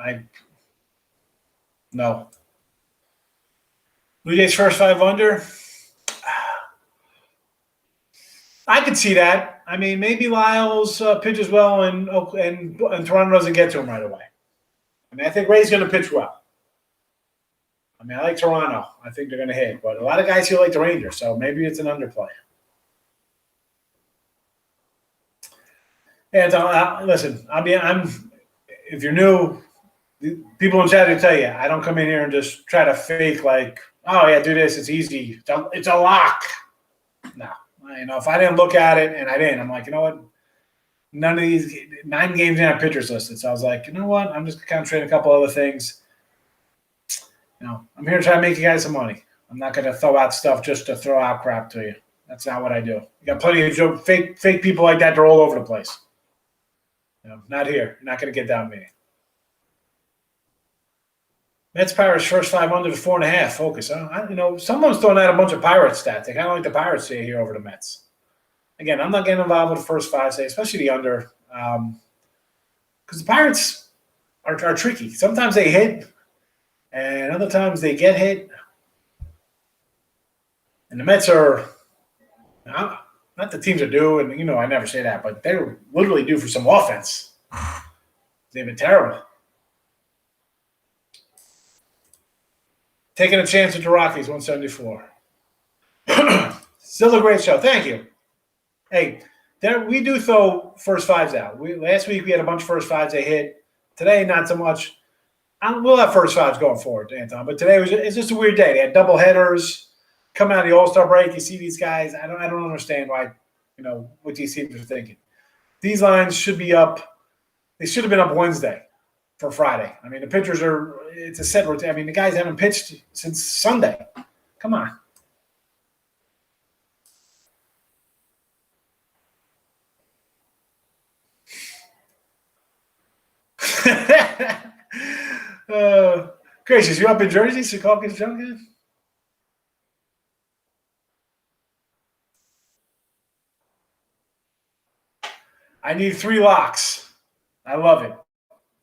No. Blue Jays first 5 under. I could see that. I mean, maybe Lyles pitches well, and Toronto doesn't get to him right away. I mean, I think Ray's going to pitch well. I mean, I like Toronto. I think they're going to hit, but a lot of guys here like the Rangers, so maybe it's an underplay. And listen, if you're new, people in chat will tell you, I don't come in here and just try to fake like, oh yeah, do this, it's easy, it's a lock. No, if I didn't look at it and I didn't, I'm like, you know what? None of these 9 games didn't have pitchers listed, so I was like, you know what? I'm just concentrating a couple other things. I'm here to try to make you guys some money. I'm not going to throw out stuff just to throw out crap to you. That's not what I do. You got plenty of fake people like that. They're all over the place. Not here. You're not going to get down me. Mets Pirates first 5 under to 4.5. Focus. Someone's throwing out a bunch of Pirates stats. They kind of like the Pirates say here over the Mets. Again, I'm not getting involved with the first 5, say, especially the under, because the Pirates are tricky. Sometimes they hit, and other times they get hit. And the Mets are not the teams are due, and I never say that, but they're literally due for some offense. They've been terrible. Taking a chance with the Rockies, 174. Still a great show. Thank you. Hey, we do throw first 5s out. Last week we had a bunch of first 5s they hit. Today, not so much. We'll have first 5s going forward, Anton. But today it's just a weird day. They had double headers. Come out of the All-Star break, you see these guys. I don't understand why, what these teams are thinking. These lines should be up. They should have been up Wednesday for Friday. I mean, the pitchers it's a set routine. I mean, the guys haven't pitched since Sunday. Come on. Gracious, you up in Jersey? Secaucus Junction? I need 3 locks. I love it.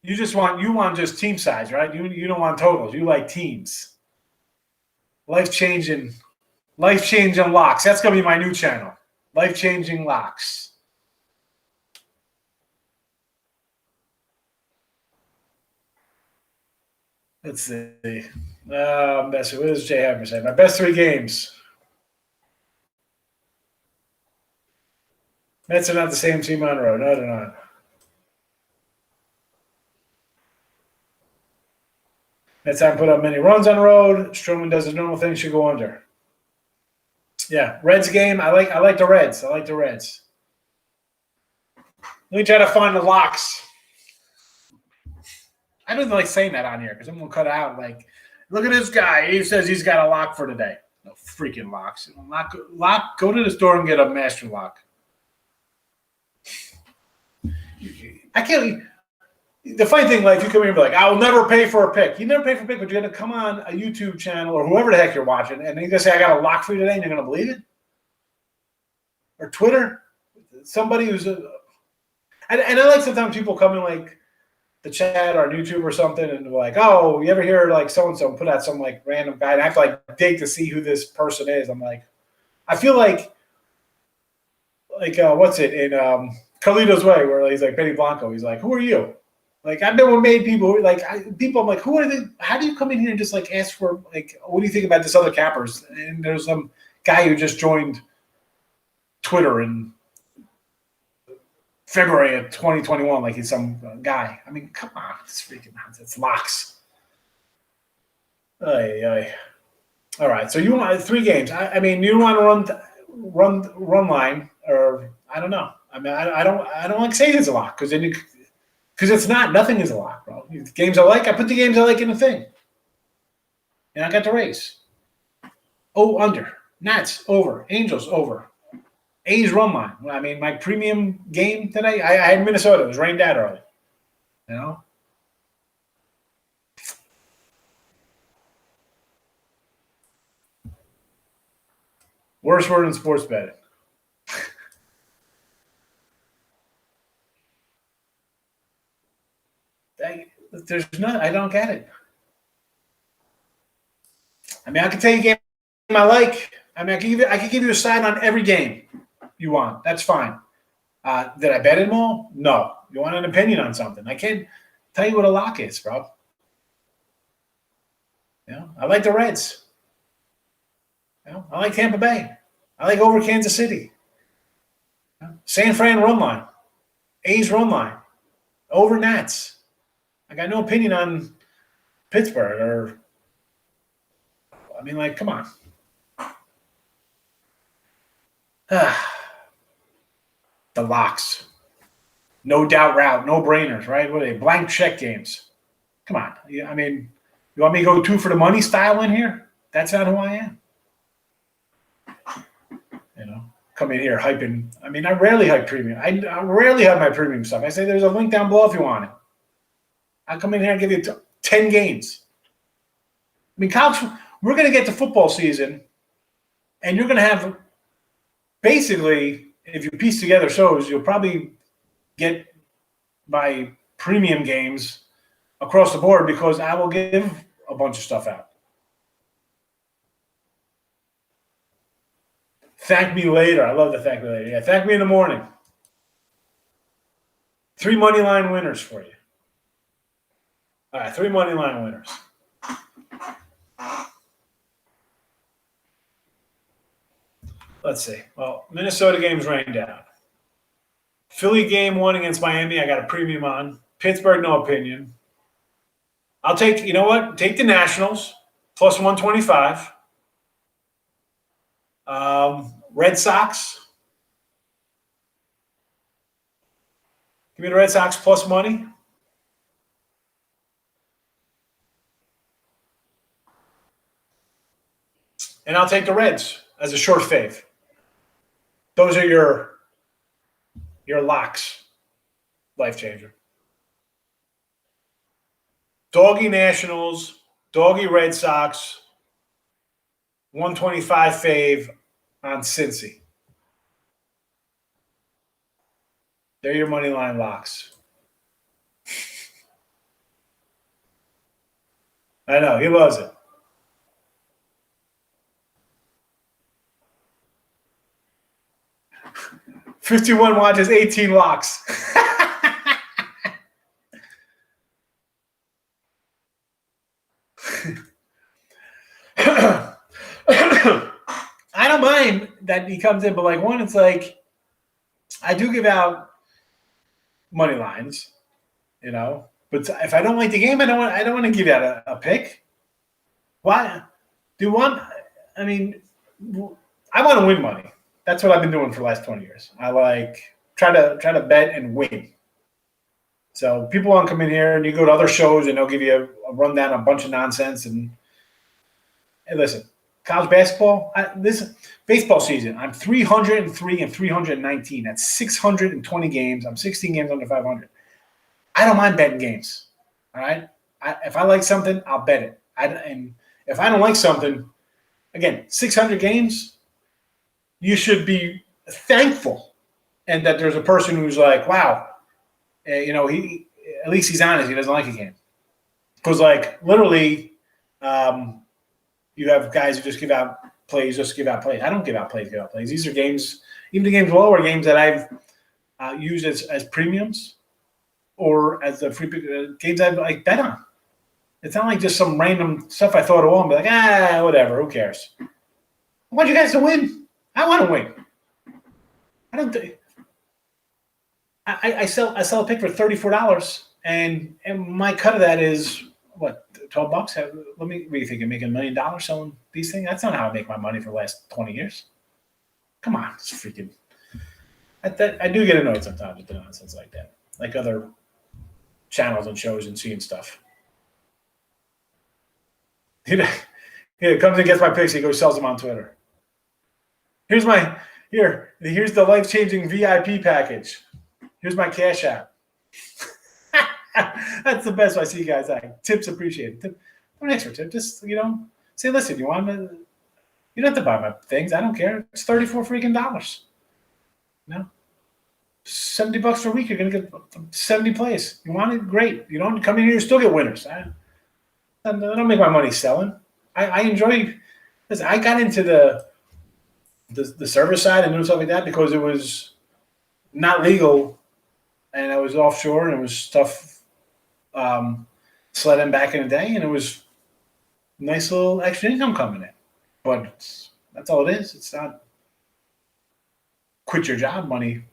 You want just team size, right? You don't want totals. You like teams. Life-changing locks. That's gonna be my new channel. Life-changing locks. Let's see. What does Jay Hammer say? My best 3 games. Mets are not the same team on the road. No, they're not. Mets haven't put up many runs on the road. Stroman does his normal thing, should go under. Yeah, Reds game. I like the Reds. Let me try to find the locks. I don't like saying that on here because I'm gonna cut out. Like, look at this guy. He says he's got a lock for today. No freaking locks. Lock. Go to the store and get a master lock. I can't. The funny thing, like, you come here and be like, I will never pay for a pick. You never pay for a pick, but you're going to come on a YouTube channel or whoever the heck you're watching, and you're going to say, I got a lock for you today, and you're going to believe it? Or Twitter? Somebody who's and I like sometimes people come in, like, the chat or on YouTube or something, and they're like, oh, you ever hear, like, so-and-so put out some, like, random guy, and I have to, like, dig to see who this person is. I'm like, I feel like what's it, in Carlito's Way, where he's like, Benny Blanco, he's like, who are you? Like, I've never made people, like, I'm like, who are they? How do you come in here and just, like, ask for, like, what do you think about this other cappers? And there's some guy who just joined Twitter in February of 2021, like he's some guy. I mean, come on. It's freaking nonsense. It's locks. All right, so you want 3 games. I mean, you want to run line, or I don't know. I mean, I don't like saying it's a lock because then Because it's not. Nothing is a lock, bro. Games I like, I put the games I like in the thing. And I got the race. Oh, under. Nats, over. Angels, over. A's run line. I mean, my premium game today, I had Minnesota. It was rained out early. You know? Worst word in sports betting. There's none. I don't get it. I mean, I can tell you a game I like. I mean, I can give you a side on every game you want. That's fine. Did I bet them all? No. You want an opinion on something? I can't tell you what a lock is, bro. You know, I like the Reds. You know, I like Tampa Bay. I like over Kansas City. You know, San Fran run line. A's run line. Over Nats. I got no opinion on Pittsburgh or I mean, like, come on. The locks. No doubt route, no brainers, right? What are they? Blank check games. Come on. I mean, you want me to go 2 for the money style in here? That's not who I am. You know, come in here hyping. I mean, I rarely hype premium. I rarely have my premium stuff. I say there's a link down below if you want it. I'll come in here and give you 10 games. I mean, college, we're going to get to football season, and you're going to have basically, if you piece together shows, you'll probably get my premium games across the board because I will give a bunch of stuff out. Thank me later. I love the thank me later. Yeah, thank me in the morning. 3 money line winners for you. All right, 3 money line winners. Let's see. Well, Minnesota game's rained down. Philly game 1 against Miami. I got a premium on. Pittsburgh, no opinion. I'll take, you know what? Take the Nationals, plus 125. Red Sox. Give me the Red Sox plus money. And I'll take the Reds as a short fave. Those are your locks. Life changer. Doggy Nationals, Doggy Red Sox, 125 fave on Cincy. They're your money line locks. I know, he loves it. $51 watches, 18 locks. I don't mind that he comes in, but like one, it's like I do give out money lines, you know. But if I don't like the game, I don't want to give out a pick. Why? I mean, I want to win money. That's what I've been doing for the last 20 years. I like try to bet and win. So people want to come in here and you go to other shows and they'll give you a rundown, a bunch of nonsense. And hey, listen, college basketball, this baseball season, I'm 303 and 319. That's 620 games. I'm 16 games under 500. I don't mind betting games. All right. If I like something, I'll bet it. And if I don't like something, again, 600 games, you should be thankful, and that there's a person who's like, wow, you know, he at least he's honest. He doesn't like a game, because like literally, you have guys who just give out plays, I don't give out plays, These are games, even the games below are games that I've used as premiums or as the free games I've like bet on. It's not like just some random stuff I thought of and be like, whatever, who cares? I want you guys to win. I want to win. I don't think I sell a pick for $34, and my cut of that is what, $12? What do you think? I'm making $1 million selling these things? That's not how I make my money for the last 20 years. Come on, it's freaking. I do get annoyed sometimes with the nonsense like that, like other channels and shows and seeing stuff. He comes and gets my picks. He goes sells them on Twitter. Here's the life-changing VIP package. Here's my Cash App. That's the best I see guys act. Tips appreciated. Don't ask for tip. Just, say, listen, you don't have to buy my things. I don't care. It's $34 freaking dollars. $70 for a week. You're going to get 70 plays. You want it? Great. You don't come in here, you still get winners. I don't make my money selling. I enjoy this. I got into the service side and doing stuff like that because it was not legal and I was offshore and it was stuff sledding back in the day, and it was nice little extra income coming in. But that's all it is. It's not quit your job money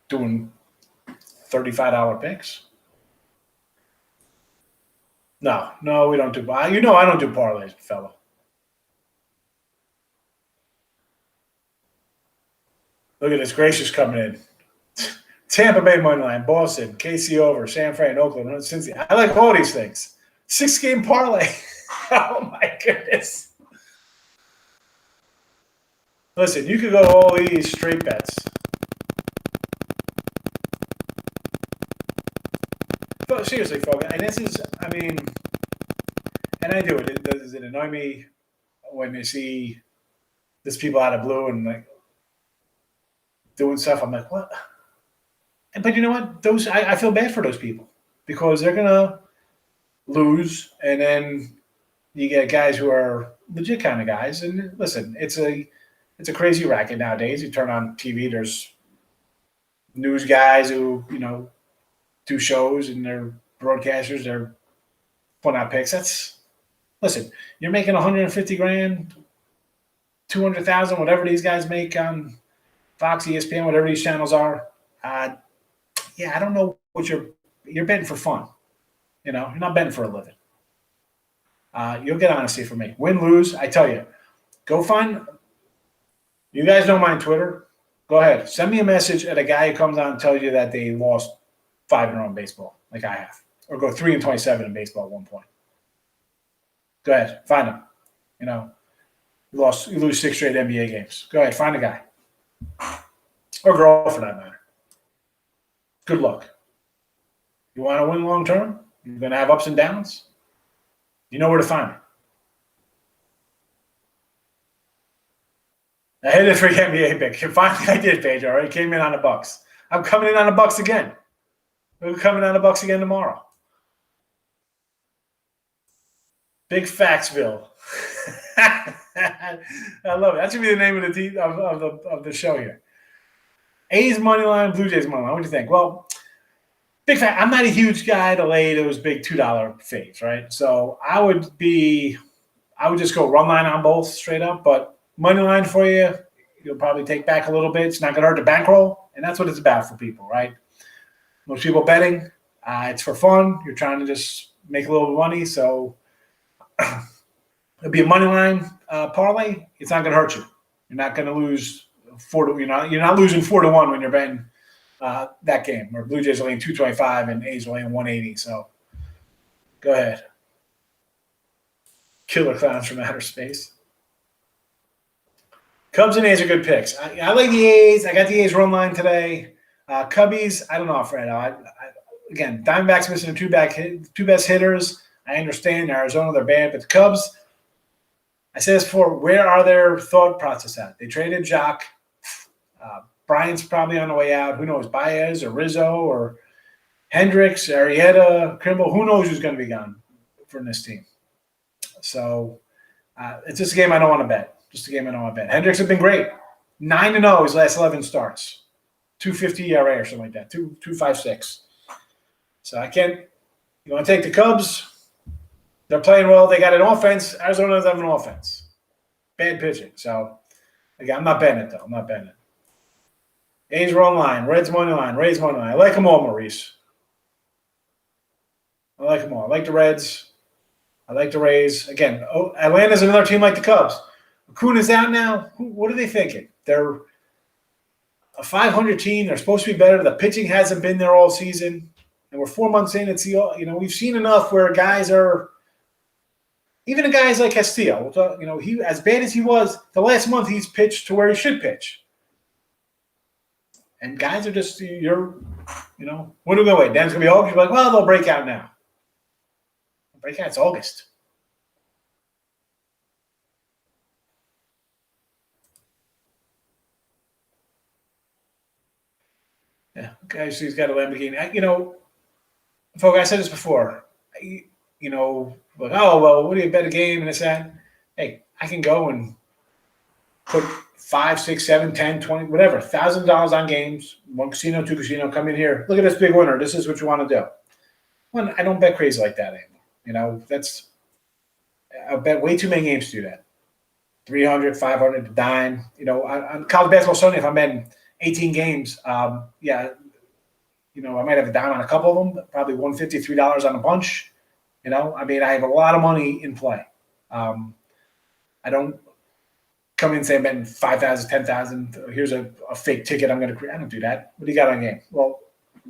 doing $35 picks. No, we don't do. I don't do parlays, fella. Look at this. Gracious coming in. Tampa Bay money line, Boston, KC over, San Fran, Oakland, Cincy. I like all these things. 6-game parlay. Oh my goodness. Listen, you could go all these straight bets. But seriously, folks, and this is, and I do it. Does it annoy me when you see these people out of blue and like doing stuff? I'm like, what? But you know what? I feel bad for those people because they're gonna lose, and then you get guys who are legit kind of guys. And listen, it's a crazy racket nowadays. You turn on TV, there's news guys who do shows, and they're broadcasters. They're putting out picks. Listen, you're making $150,000, $200,000, whatever these guys make on Fox, ESPN, whatever these channels are. I don't know what you're betting for fun. You're not betting for a living. You'll get honesty from me. Win, lose, I tell you. Go find – you guys know my Twitter. Go ahead. Send me a message at a guy who comes on and tells you that they lost 5 in a row in baseball, like I have. Or go 3-27 in baseball at one point. Go ahead. Find him. You lose 6 straight NBA games. Go ahead. Find a guy. Or girl, for that matter. Good luck. You want to win long term? You're going to have ups and downs? You know where to find me. I hit it for the NBA pick. Finally, I did, Pedro. All right, came in on the Bucks. I'm coming in on the Bucks again. We're coming on the Bucks again tomorrow. Big Factsville. I love it. That should be the name of the show here. A's money line, Blue Jays money line. What do you think? Well, big fact. I'm not a huge guy to lay those big $2 faves, right? So I would just go run line on both straight up. But money line for you, you'll probably take back a little bit. It's not going to hurt to bankroll, and that's what it's about for people, right? Most people betting, it's for fun. You're trying to just make a little money, so it'll be a money line parlay. It's not going to hurt you. You're not going to lose. You're not losing 4-1 when you're betting that game. Where Blue Jays are laying 225 and A's are laying 180. So go ahead. Killer clowns from outer space. Cubs and A's are good picks. I like the A's. I got the A's run line today. Cubbies, I don't know, Fredo. Again, Diamondbacks missing two best hitters. I understand Arizona, they're bad, but the Cubs, I said this before, where are their thought process at? They traded Jock. Bryant's probably on the way out. Who knows, Baez or Rizzo or Hendricks, Arrieta, Kimbrel. Who knows who's going to be gone from this team? So it's just a game I don't want to bet. Just a game I don't want to bet. Hendricks have been great. 9-0 his last 11 starts. 2.50 ERA or something like that. 2.56. So I can't – you want to take the Cubs? They're playing well. They got an offense. Arizona doesn't have an offense. Bad pitching. So, again, I'm not betting it, though. I'm not betting it. A's run line. Reds money line. Rays money line. I like them all, Maurice. I like them all. I like the Reds. I like the Rays. Again, Atlanta's another team like the Cubs. Acuna's out now. What are they thinking? They're a 500 team. They're supposed to be better. The pitching hasn't been there all season. And we're 4 months in. We've seen enough where guys are, even guys like Castillo, he, as bad as he was, the last month he's pitched to where he should pitch. And guys are just, when do we go away? Dan's going to be August. You're like, well, they'll break out now. Break out, it's August. Yeah, okay, so he's got a Lamborghini. Folks, I said this before. Like, oh, well, what do you bet a game and this, that? Hey, I can go and put 5, 6, 7, 10, 20, whatever, $1,000 on games, 1 casino, 2 casino, come in here. Look at this big winner. This is what you want to do. Well, I don't bet crazy like that anymore. I bet way too many games to do that. 300, 500, dime. On college basketball Sunday, if I'm betting 18 games, I might have a dime on a couple of them, probably $150, $3 on a bunch. I have a lot of money in play. I don't come in and say I'm betting 5,000, 10,000. Here's a fake ticket I'm going to create. I don't do that. What do you got on game? Well,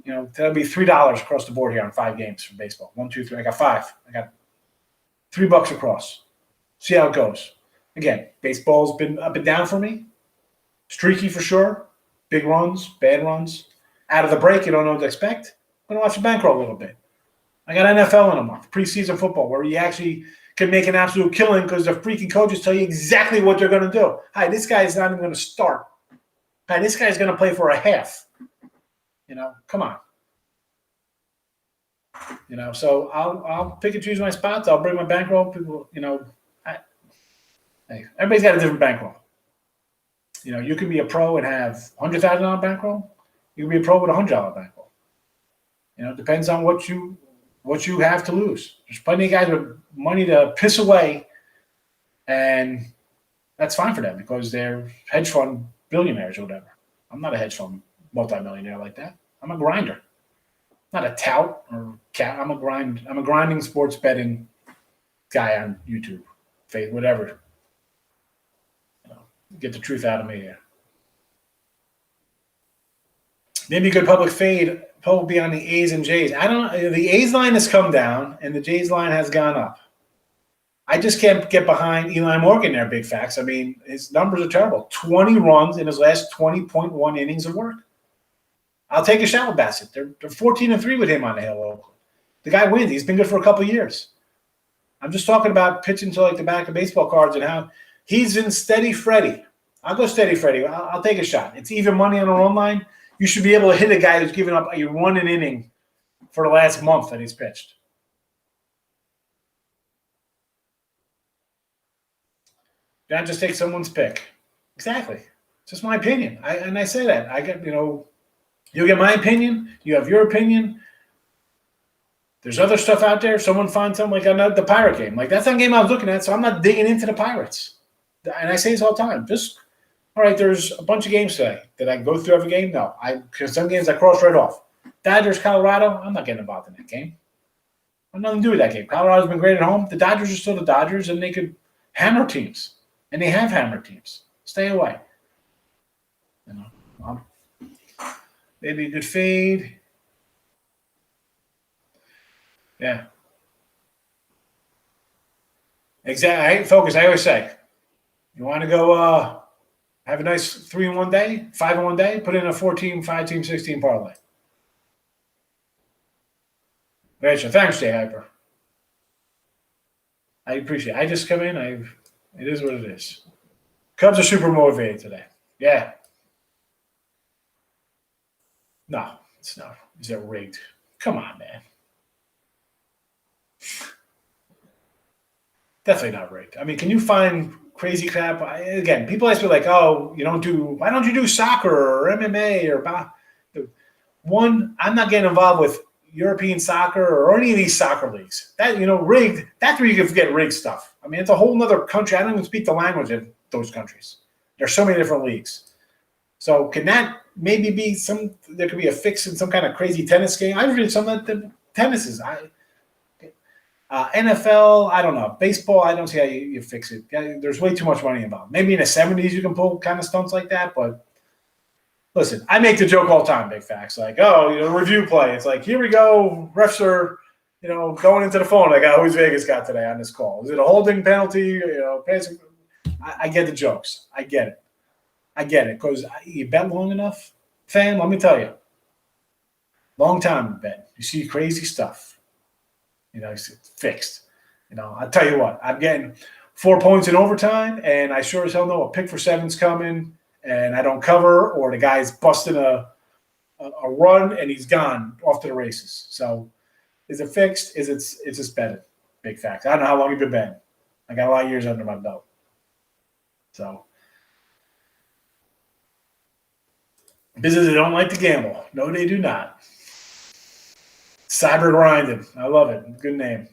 that'll be $3 across the board here on 5 games for baseball. 1, 2, 3. I got 5. I got $3 across. See how it goes. Again, baseball's been up and down for me. Streaky for sure. Big runs, bad runs. Out of the break, you don't know what to expect. I'm going to watch the bankroll a little bit. I got NFL in a month, preseason football, where you actually can make an absolute killing because the freaking coaches tell you exactly what they're going to do. Hi, this guy's not even going to start. Hi, this guy's going to play for a half. Come on. So I'll pick and choose my spots. I'll bring my bankroll. People, everybody's got a different bankroll. You can be a pro and have $100,000 bankroll. You can be a pro with $100 bankroll. It depends on what you have to lose. There's plenty of guys with money to piss away, and that's fine for them because they're hedge fund billionaires or whatever. I'm not a hedge fund multimillionaire like that. I'm a grinder, not a tout or cat. I'm a grinding sports betting guy on YouTube, whatever. Get the truth out of me here. Maybe a good public fade. Will be on the A's and J's. I don't know. The A's line has come down and the J's line has gone up. I just can't get behind Eli Morgan there, big facts. His numbers are terrible. 20 runs in his last 20.1 innings of work. I'll take a shot with Bassett. They're 14-3 with him on the hill. The guy wins. He's been good for a couple of years. I'm just talking about pitching to like the back of baseball cards and how he's in steady Freddy. I'll go steady Freddy. I'll take a shot. It's even money on the run line. You should be able to hit a guy who's given up a run an inning for the last month that he's pitched. Don't just take someone's pick. Exactly. It's just my opinion. I say that. I get, you'll get my opinion. You have your opinion. There's other stuff out there. If someone finds something like the Pirate game. Like, that's not a game I was looking at, so I'm not digging into the Pirates. And I say this all the time. All right, there's a bunch of games today. Did I go through every game? No. Because some games I crossed right off. Dodgers, Colorado, I'm not getting involved in that game. I have nothing to do with that game. Colorado's been great at home. The Dodgers are still the Dodgers, and they could hammer teams. And they have hammered teams. Stay away. Maybe a good fade. Yeah. Exactly. Focus. I always say, you want to go have a nice 3-in-1 day, 5-in-1 day, put in a 4-team, 5-team, 16 parlay. Rachel, thanks, Jay Hyper. I appreciate it. I just come in. It is what it is. Cubs are super motivated today. Yeah. No, it's not. Is it rigged? Come on, man. Definitely not rigged. Can you find crazy crap? Again, people ask me like, "Oh, why don't you do soccer or MMA or?" One, I'm not getting involved with European soccer or any of these soccer leagues. That rigged. That's where you can forget rigged stuff. It's a whole other country. I don't even speak the language of those countries. There's so many different leagues. So can that maybe be there could be a fix in some kind of crazy tennis game? I've read some of the tennises. NFL, I don't know. Baseball, I don't see how you fix it. There's way too much money involved. Maybe in the 70s you can pull kind of stunts like that, but listen, I make the joke all the time, big facts. Like, oh, review play. It's like, here we go. Refs are, going into the phone. Like, who's Vegas got today on this call? Is it a holding penalty? Passing? I get the jokes. I get it. Because you bet long enough, fam, let me tell you. Long time bet. You see crazy stuff. It's fixed. I'll tell you what. I'm getting 4 points in overtime, and I sure as hell know a pick for seven's coming, and I don't cover, or the guy's busting a run, and he's gone off to the races. So is it fixed? It's just betting. Big facts. I don't know how long you've been betting. I got a lot of years under my belt. So businesses don't like to gamble. No, they do not. Cyber grinding. I love it. Good name.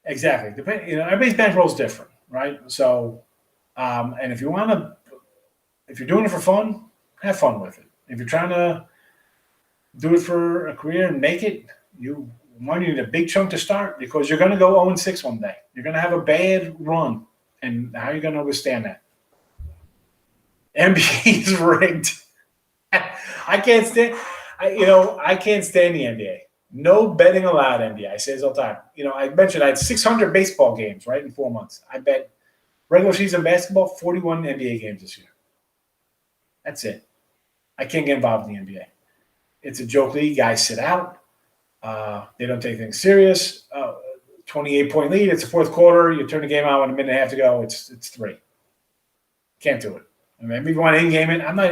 Exactly. Everybody's bankroll is different, right? So, and if you're doing it for fun, have fun with it. If you're trying to do it for a career and make it, you need a big chunk to start because you're going to go 0-6 one day. You're going to have a bad run, and how are you going to withstand that? NBA is rigged. I can't stand the NBA. No betting allowed, NBA. I say this all the time. I mentioned I had 600 baseball games, right, in 4 months. I bet regular season basketball, 41 NBA games this year. That's it. I can't get involved in the NBA. It's a joke league. Guys sit out. They don't take things serious. 28-point lead. It's the fourth quarter. You turn the game out with a minute and a half to go. It's 3. Can't do it. Maybe you want to in-game it. I'm not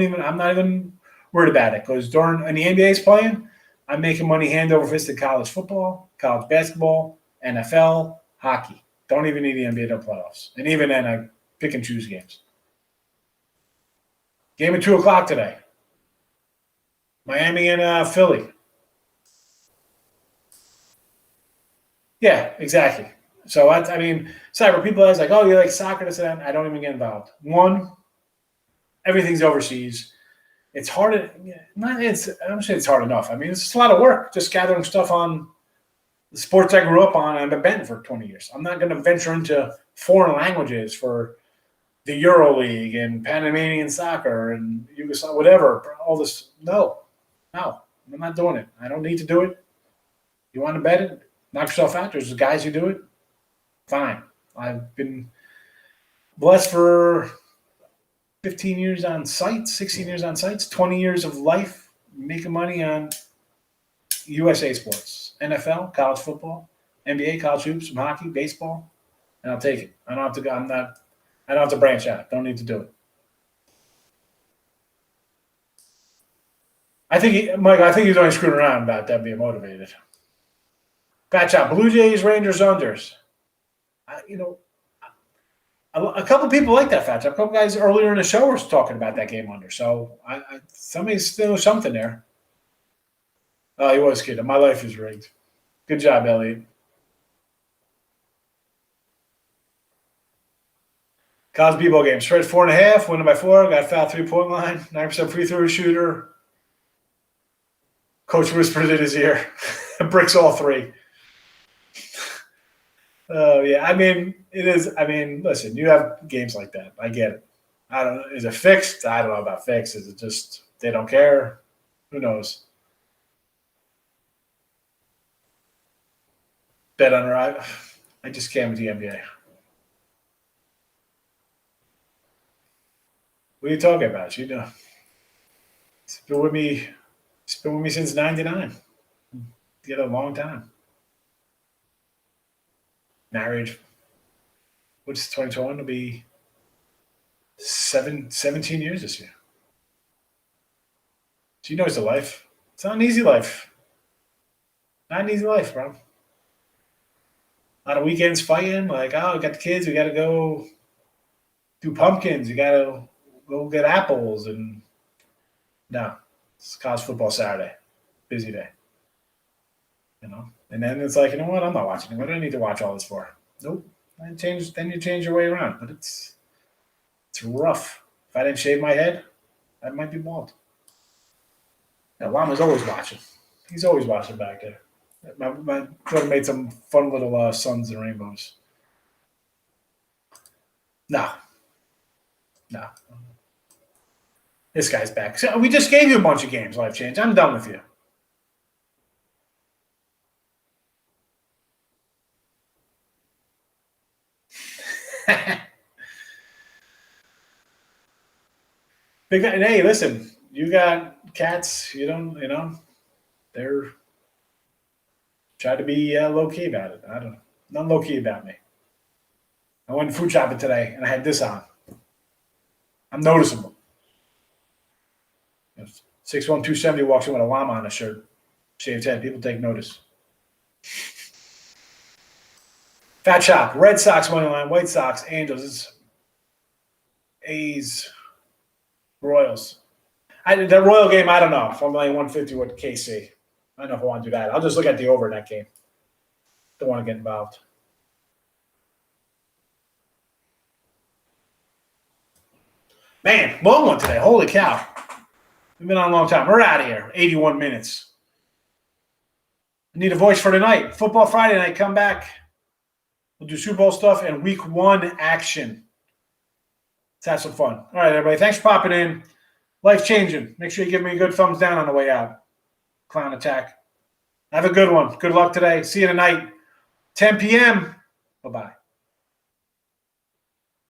even worried about it because when the NBA is playing, I'm making money hand over fist in college football, college basketball, NFL, hockey. Don't even need the NBA to playoffs. And even then, I pick and choose games. Game at 2 o'clock today. Miami and Philly. Yeah, exactly. So, Cyber, people ask like, oh, you like soccer? This and that. I don't even get involved. One, everything's overseas. It's hard. I don't say it's hard enough. It's just a lot of work just gathering stuff on the sports I grew up on. I've been betting for 20 years. I'm not going to venture into foreign languages for the Euro League and Panamanian soccer and Yugoslavia, whatever. All this. No, I'm not doing it. I don't need to do it. You want to bet it? Knock yourself out. There's guys who do it. Fine. I've been blessed for 15 years on sites, 16 years on sites, 20 years of life making money on USA sports, NFL, college football, NBA, college hoops, some hockey, baseball, and I'll take it. I don't have to branch out. Don't need to do it. Mike, I think he's only screwing around about them being motivated. Patch out. Blue Jays, Rangers, unders. A couple people like that, Fat. A couple guys earlier in the show were talking about that game under. So somebody's still something there. Oh, he was kidding. My life is rigged. Good job, Elliot. College B-ball game. Spread 4.5. Winning by 4. Got foul 3-point line. 9% free throw shooter. Coach whispered in his ear. Bricks all 3. Oh, yeah. It is. Listen, you have games like that. I get it. I don't know. Is it fixed? I don't know about fixed. Is it just they don't care? Who knows? Bet on her. I just can't with the NBA. What are you talking about? It's been with me since 99. Together a long time. Married. What's 2021? It'll be 17 years this year. She knows the life. It's not an easy life. Not an easy life, bro. A lot of weekends fighting. Like, oh, we got the kids. We got to go do pumpkins. You got to go get apples. And no, it's college football Saturday. Busy day. And then it's like, you know what? I'm not watching it. What do I need to watch all this for? Nope. Then you change your way around. But it's rough. If I didn't shave my head, I might be bald. Lama's always watching. He's always watching back there. My daughter made some fun little suns and rainbows. No. No. This guy's back. So we just gave you a bunch of games, Life Change. I'm done with you. Big guy, hey, listen, you got cats, they're try to be low-key about it. I don't know. Not low-key about me. I went food shopping today, and I had this on. I'm noticeable. 61270 walks in with a llama on a shirt. Shaved head. People take notice. Fat Shop. Red Sox money line. White Sox. Angels. A's. Royals. The Royal game, I don't know. If I'm laying 150 with KC. I don't know if I want to do that. I'll just look at the over in that game. Don't want to get involved. Man, long one today. Holy cow. We've been on a long time. We're out of here. 81 minutes. I need a voice for tonight. Football Friday night. Come back. We'll do Super Bowl stuff and week 1 action. Let's have some fun. All right, everybody. Thanks for popping in. Life changing. Make sure you give me a good thumbs down on the way out. Clown attack. Have a good one. Good luck today. See you tonight. 10 p.m. Bye-bye.